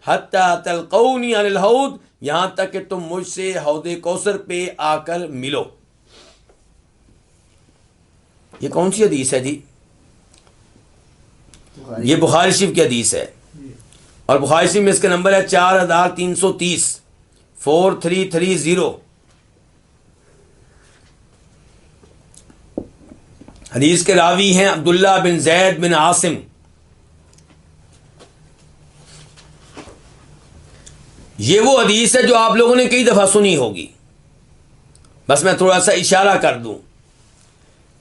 حتی تلقونی علی الحوض، یہاں تک کہ تم مجھ سے حوض کوثر پہ آ کر ملو۔ یہ کون سی حدیث ہے جی؟ یہ بخاری شریف کی حدیث ہے، اور بخاری شریف میں اس کا نمبر ہے 4330، 4330۔ حدیث کے راوی ہیں عبداللہ بن زید بن عاصم۔ یہ وہ حدیث ہے جو آپ لوگوں نے کئی دفعہ سنی ہوگی، بس میں تھوڑا سا اشارہ کر دوں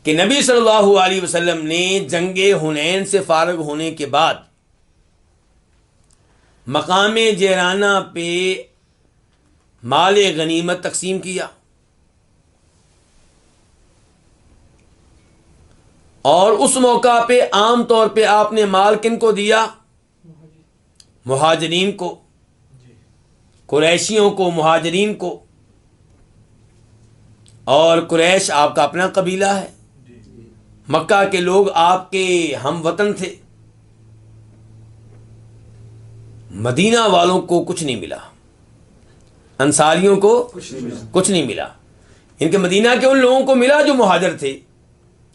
کہ نبی صلی اللہ علیہ وسلم نے جنگ حنین سے فارغ ہونے کے بعد مقام جیرانہ پہ مال غنیمت تقسیم کیا، اور اس موقع پہ عام طور پہ آپ نے مال کن کو دیا؟ مہاجرین کو، قریشیوں کو، مہاجرین کو، اور قریش آپ کا اپنا قبیلہ ہے، مکہ کے لوگ آپ کے ہم وطن تھے، مدینہ والوں کو کچھ نہیں ملا، انصاریوں کو کچھ نہیں ملا، ان کے مدینہ کے ان لوگوں کو ملا جو مہاجر تھے،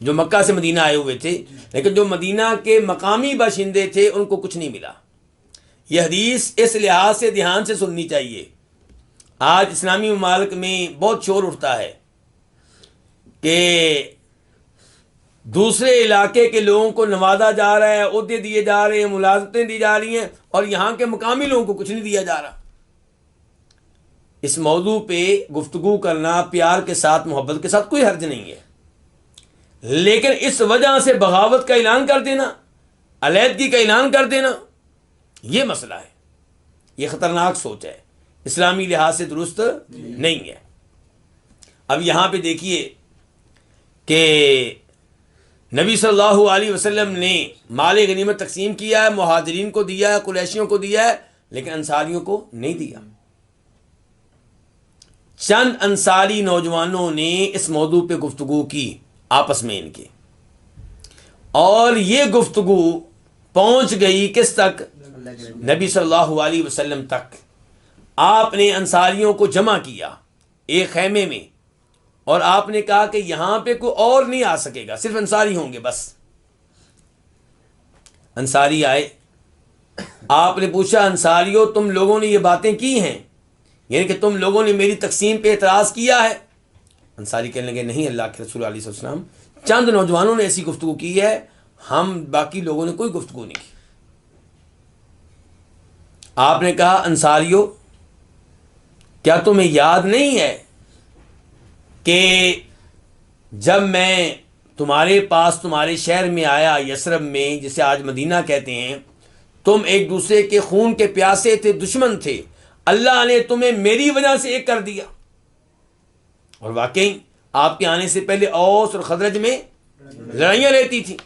جو مکہ سے مدینہ آئے ہوئے تھے، لیکن جو مدینہ کے مقامی باشندے تھے ان کو کچھ نہیں ملا۔ یہ حدیث اس لحاظ سے دھیان سے سننی چاہیے۔ آج اسلامی ممالک میں بہت شور اٹھتا ہے کہ دوسرے علاقے کے لوگوں کو نوازا جا رہا ہے، عہدے دیے جا رہے ہیں، ملازمتیں دی جا رہی ہیں، اور یہاں کے مقامی لوگوں کو کچھ نہیں دیا جا رہا۔ اس موضوع پہ گفتگو کرنا پیار کے ساتھ، محبت کے ساتھ کوئی حرج نہیں ہے، لیکن اس وجہ سے بغاوت کا اعلان کر دینا، علیحدگی کا اعلان کر دینا، یہ مسئلہ ہے، یہ خطرناک سوچ ہے، اسلامی لحاظ سے درست نہیں ہے۔ اب یہاں پہ دیکھیے کہ نبی صلی اللہ علیہ وسلم نے مال غنیمت تقسیم کیا ہے، مہاجرین کو دیا ہے، قریشیوں کو دیا ہے، لیکن انصاریوں کو نہیں دیا۔ چند انصاری نوجوانوں نے اس موضوع پہ گفتگو کی آپس میں ان کے، اور یہ گفتگو پہنچ گئی کس تک؟ نبی صلی اللہ علیہ وسلم تک۔ آپ نے انصاریوں کو جمع کیا ایک خیمے میں، اور آپ نے کہا کہ یہاں پہ کوئی اور نہیں آ سکے گا، صرف انصاری ہوں گے بس۔ انصاری آئے، آپ نے پوچھا انصاریوں تم لوگوں نے یہ باتیں کی ہیں، یعنی کہ تم لوگوں نے میری تقسیم پہ اعتراض کیا ہے؟ انصاری کہنے لگے نہیں اللہ کے رسول علیہ السلام، چند نوجوانوں نے ایسی گفتگو کی ہے، ہم باقی لوگوں نے کوئی گفتگو نہیں کی۔ آپ نے کہا انصاریوں کیا تمہیں یاد نہیں ہے کہ جب میں تمہارے پاس تمہارے شہر میں آیا، یثرب میں جسے آج مدینہ کہتے ہیں، تم ایک دوسرے کے خون کے پیاسے تھے، دشمن تھے، اللہ نے تمہیں میری وجہ سے ایک کر دیا۔ اور واقعی آپ کے آنے سے پہلے اوس اور خزرج میں لڑائیاں رہتی تھیں۔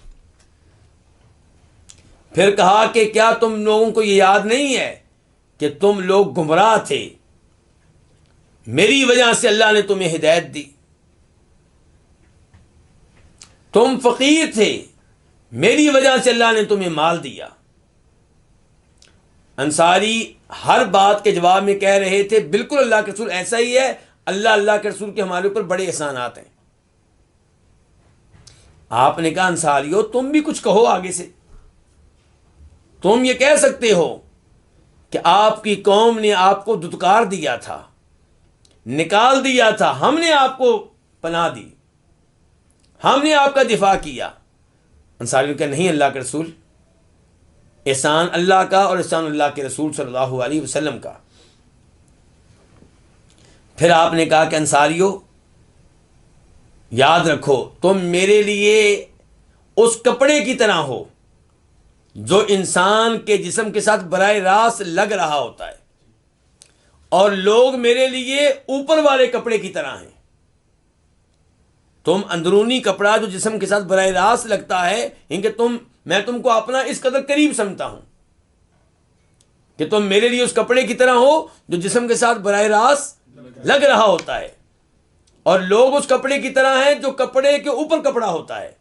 پھر کہا کہ کیا تم لوگوں کو یہ یاد نہیں ہے کہ تم لوگ گمراہ تھے، میری وجہ سے اللہ نے تمہیں ہدایت دی، تم فقیر تھے، میری وجہ سے اللہ نے تمہیں مال دیا۔ انصاری ہر بات کے جواب میں کہہ رہے تھے بالکل اللہ کے رسول ایسا ہی ہے، اللہ کے رسول کے ہمارے اوپر بڑے احسانات ہیں۔ آپ نے کہا انصاریوں تم بھی کچھ کہو آگے سے، تم یہ کہہ سکتے ہو کہ آپ کی قوم نے آپ کو دھتکار دیا تھا، نکال دیا تھا، ہم نے آپ کو پناہ دی، ہم نے آپ کا دفاع کیا۔ انصاری نے کہا نہیں اللہ کے رسول، احسان اللہ کا اور احسان اللہ کے رسول صلی اللہ علیہ وسلم کا۔ پھر آپ نے کہا کہ انصاریوں یاد رکھو تم میرے لیے اس کپڑے کی طرح ہو جو انسان کے جسم کے ساتھ براہ راست لگ رہا ہوتا ہے، اور لوگ میرے لیے اوپر والے کپڑے کی طرح ہیں۔ تم اندرونی کپڑا جو جسم کے ساتھ براہ راست لگتا ہے، ان کہ میں تم کو اپنا اس قدر قریب سمجھتا ہوں کہ تم میرے لیے اس کپڑے کی طرح ہو جو جسم کے ساتھ براہ راست لگ رہا ہوتا ہے، اور لوگ اس کپڑے کی طرح ہیں جو کپڑے کے اوپر کپڑا ہوتا ہے۔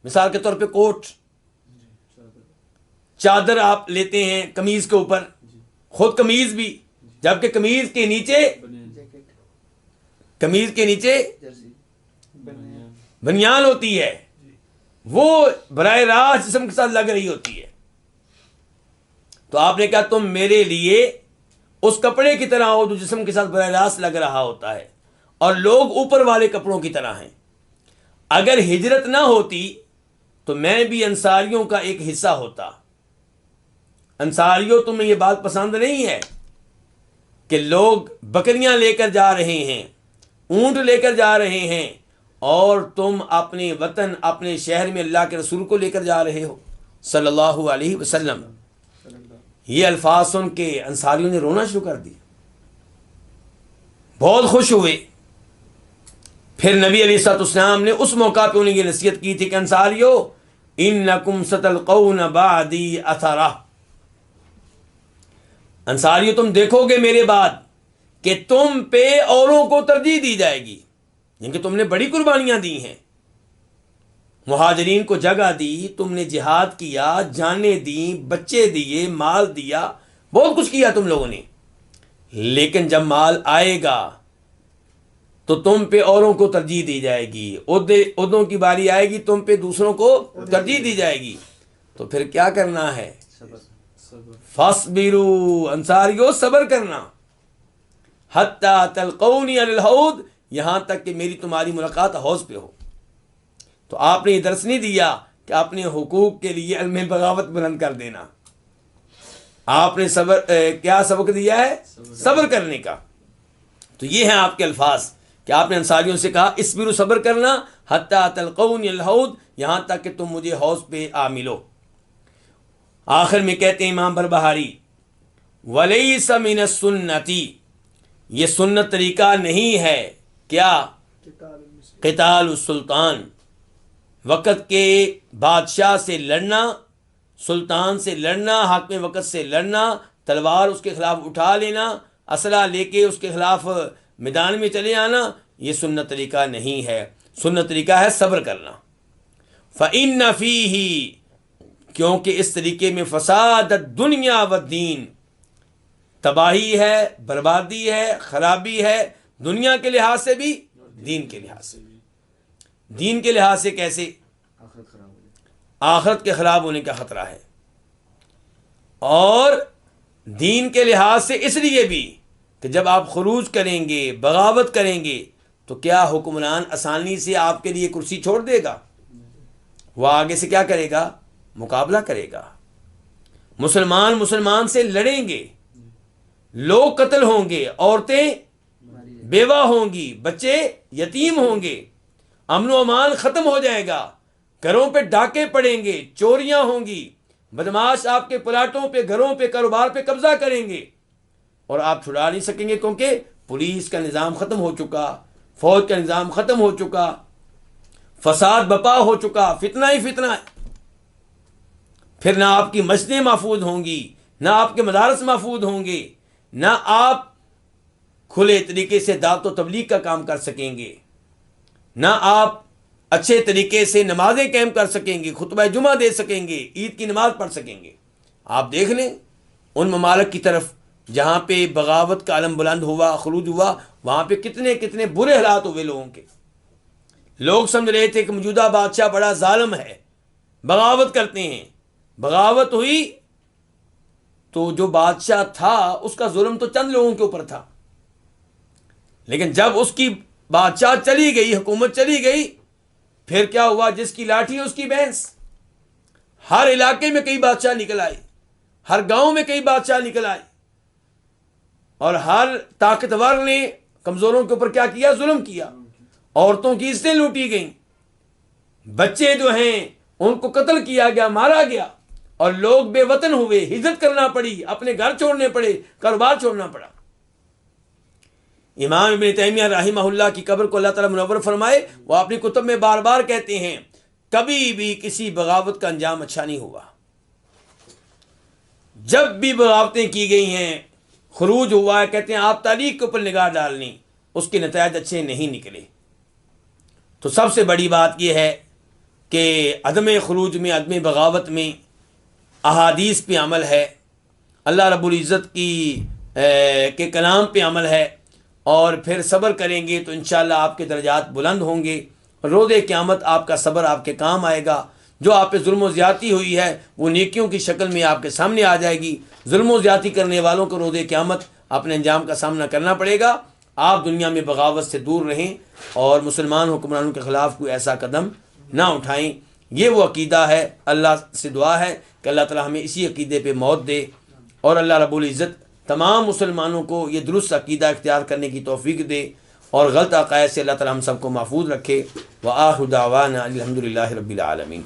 مثال کے طور پہ کوٹ، چادر آپ لیتے ہیں قمیض کے اوپر، خود قمیض بھی، جبکہ قمیض کے نیچے بنیان ہوتی ہے، وہ براہ راست جسم کے ساتھ لگ رہی ہوتی ہے۔ تو آپ نے کہا تم میرے لیے اس کپڑے کی طرح ہو جو جسم کے ساتھ براہ راست لگ رہا ہوتا ہے، اور لوگ اوپر والے کپڑوں کی طرح ہیں۔ اگر ہجرت نہ ہوتی تو میں بھی انصاریوں کا ایک حصہ ہوتا۔ انصاریوں تمہیں یہ بات پسند نہیں ہے کہ لوگ بکریاں لے کر جا رہے ہیں، اونٹ لے کر جا رہے ہیں، اور تم اپنے وطن اپنے شہر میں اللہ کے رسول کو لے کر جا رہے ہو صلی اللہ علیہ وسلم۔ یہ الفاظ سن کے انصاریوں نے رونا شروع کر دیا، بہت خوش ہوئے۔ پھر نبی علیہ الصلوۃ والسلام نے اس موقع پہ انہیں یہ نصیحت کی تھی کہ انصاریو انکم ستلقون بعدی اثرہ، انصاریو تم دیکھو گے میرے بعد کہ تم پہ اوروں کو ترجیح دی جائے گی، جن کہ تم نے بڑی قربانیاں دی ہیں، مہاجرین کو جگہ دی، تم نے جہاد کیا، جانیں دیں، بچے دیے، مال دیا، بہت کچھ کیا تم لوگوں نے، لیکن جب مال آئے گا تو تم پہ اوروں کو ترجیح دی جائے گی، عہدوں کی باری آئے گی، تم پہ دوسروں کو ترجیح دی جائے گی، تو پھر کیا کرنا ہے؟ فاصبروا، انصاریو صبر کرنا، حتی تلقونی علی الحوض، یہاں تک کہ میری تمہاری ملاقات حوض پہ ہو۔ تو آپ نے یہ درس نہیں دیا کہ اپنے حقوق کے لیے علم بغاوت بلند کر دینا، آپ نے کیا سبق دیا ہے؟ صبر کرنے کا۔ تو یہ ہیں آپ کے الفاظ کہ آپ نے انصاریوں سے کہا اسبروا، صبر کرنا، حتی تلقونی الحوض، یہاں تک کہ تم مجھے حوض پہ آ ملو۔ آخر میں کہتے ہیں امام بربہاری ولیس من السنتی، یہ سنت طریقہ نہیں ہے، کیا؟ قتال السلطان، وقت کے بادشاہ سے لڑنا، سلطان سے لڑنا، حاکم وقت سے لڑنا، تلوار اس کے خلاف اٹھا لینا، اسلحہ لے کے اس کے خلاف میدان میں چلے آنا، یہ سنت طریقہ نہیں ہے۔ سنت طریقہ ہے صبر کرنا۔ فَإِنَّ فِيهِ، کیونکہ اس طریقے میں فساد الدنیا والدین، تباہی ہے، بربادی ہے، خرابی ہے، دنیا کے لحاظ سے بھی دین کے لحاظ سے. دین کے لحاظ سے کیسے؟ آخرت کے خراب ہونے کا خطرہ ہے. اور دین کے لحاظ سے اس لیے بھی کہ جب آپ خروج کریں گے، بغاوت کریں گے، تو کیا حکمران آسانی سے آپ کے لیے کرسی چھوڑ دے گا؟ وہ آگے سے کیا کرے گا؟ مقابلہ کرے گا. مسلمان سے لڑیں گے، لوگ قتل ہوں گے، عورتیں بیوہ ہوں گی، بچے یتیم ہوں گے، امن و امان ختم ہو جائے گا، گھروں پہ ڈاکے پڑیں گے، چوریاں ہوں گی، بدماش آپ کے پلاٹوں پہ، گھروں پہ، کاروبار پہ قبضہ کریں گے، اور آپ چھڑا نہیں سکیں گے کیونکہ پولیس کا نظام ختم ہو چکا، فوج کا نظام ختم ہو چکا، فساد بپا ہو چکا، فتنہ ہی فتنہ ہے. پھر نہ آپ کی مسجدیں محفوظ ہوں گی، نہ آپ کے مدارس محفوظ ہوں گے، نہ آپ کھلے طریقے سے دعوت و تبلیغ کا کام کر سکیں گے، نہ آپ اچھے طریقے سے نمازیں قائم کر سکیں گے، خطبہ جمعہ دے سکیں گے، عید کی نماز پڑھ سکیں گے. آپ دیکھ لیں ان ممالک کی طرف جہاں پہ بغاوت کا علم بلند ہوا، خروج ہوا، وہاں پہ کتنے کتنے برے حالات ہوئے لوگوں کے. لوگ سمجھ رہے تھے کہ موجودہ بادشاہ بڑا ظالم ہے، بغاوت کرتے ہیں. بغاوت ہوئی تو جو بادشاہ تھا اس کا ظلم تو چند لوگوں کے اوپر تھا، لیکن جب اس کی بادشاہ چلی گئی، حکومت چلی گئی، پھر کیا ہوا؟ جس کی لاٹھی اس کی بھینس. ہر علاقے میں کئی بادشاہ نکل آئے، ہر گاؤں میں کئی بادشاہ نکل آئے، اور ہر طاقتور نے کمزوروں کے اوپر کیا کیا؟ ظلم کیا. عورتوں کی عزتیں لوٹی گئیں، بچے جو ہیں ان کو قتل کیا گیا، مارا گیا، اور لوگ بے وطن ہوئے، ہجرت کرنا پڑی، اپنے گھر چھوڑنے پڑے، کاروبار چھوڑنا پڑا. امام ابن تیمیہ رحمہ اللہ کی قبر کو اللہ تعالیٰ منور فرمائے، وہ اپنی کتب میں بار بار کہتے ہیں کبھی بھی کسی بغاوت کا انجام اچھا نہیں ہوا. جب بھی بغاوتیں کی گئی ہیں، خروج ہوا ہے، کہتے ہیں آپ تاریخ کے اوپر نگاہ ڈالنی، اس کے نتائج اچھے نہیں نکلے. تو سب سے بڑی بات یہ ہے کہ عدم خروج میں، عدم بغاوت میں احادیث پہ عمل ہے، اللہ رب العزت کے کلام پہ عمل ہے، اور پھر صبر کریں گے تو انشاءاللہ آپ کے درجات بلند ہوں گے. روز قیامت آپ کا صبر آپ کے کام آئے گا. جو آپ پہ ظلم و زیادتی ہوئی ہے وہ نیکیوں کی شکل میں آپ کے سامنے آ جائے گی. ظلم و زیادتی کرنے والوں کو روز قیامت اپنے انجام کا سامنا کرنا پڑے گا. آپ دنیا میں بغاوت سے دور رہیں اور مسلمان حکمرانوں کے خلاف کوئی ایسا قدم نہ اٹھائیں. یہ وہ عقیدہ ہے. اللہ سے دعا ہے کہ اللہ تعالی ہمیں اسی عقیدے پہ موت دے، اور اللہ رب العزت تمام مسلمانوں کو یہ درست عقیدہ اختیار کرنے کی توفیق دے، اور غلط عقائد سے اللہ تعالی ہم سب کو محفوظ رکھے. وآخر دعوانا الحمدللہ رب العالمین.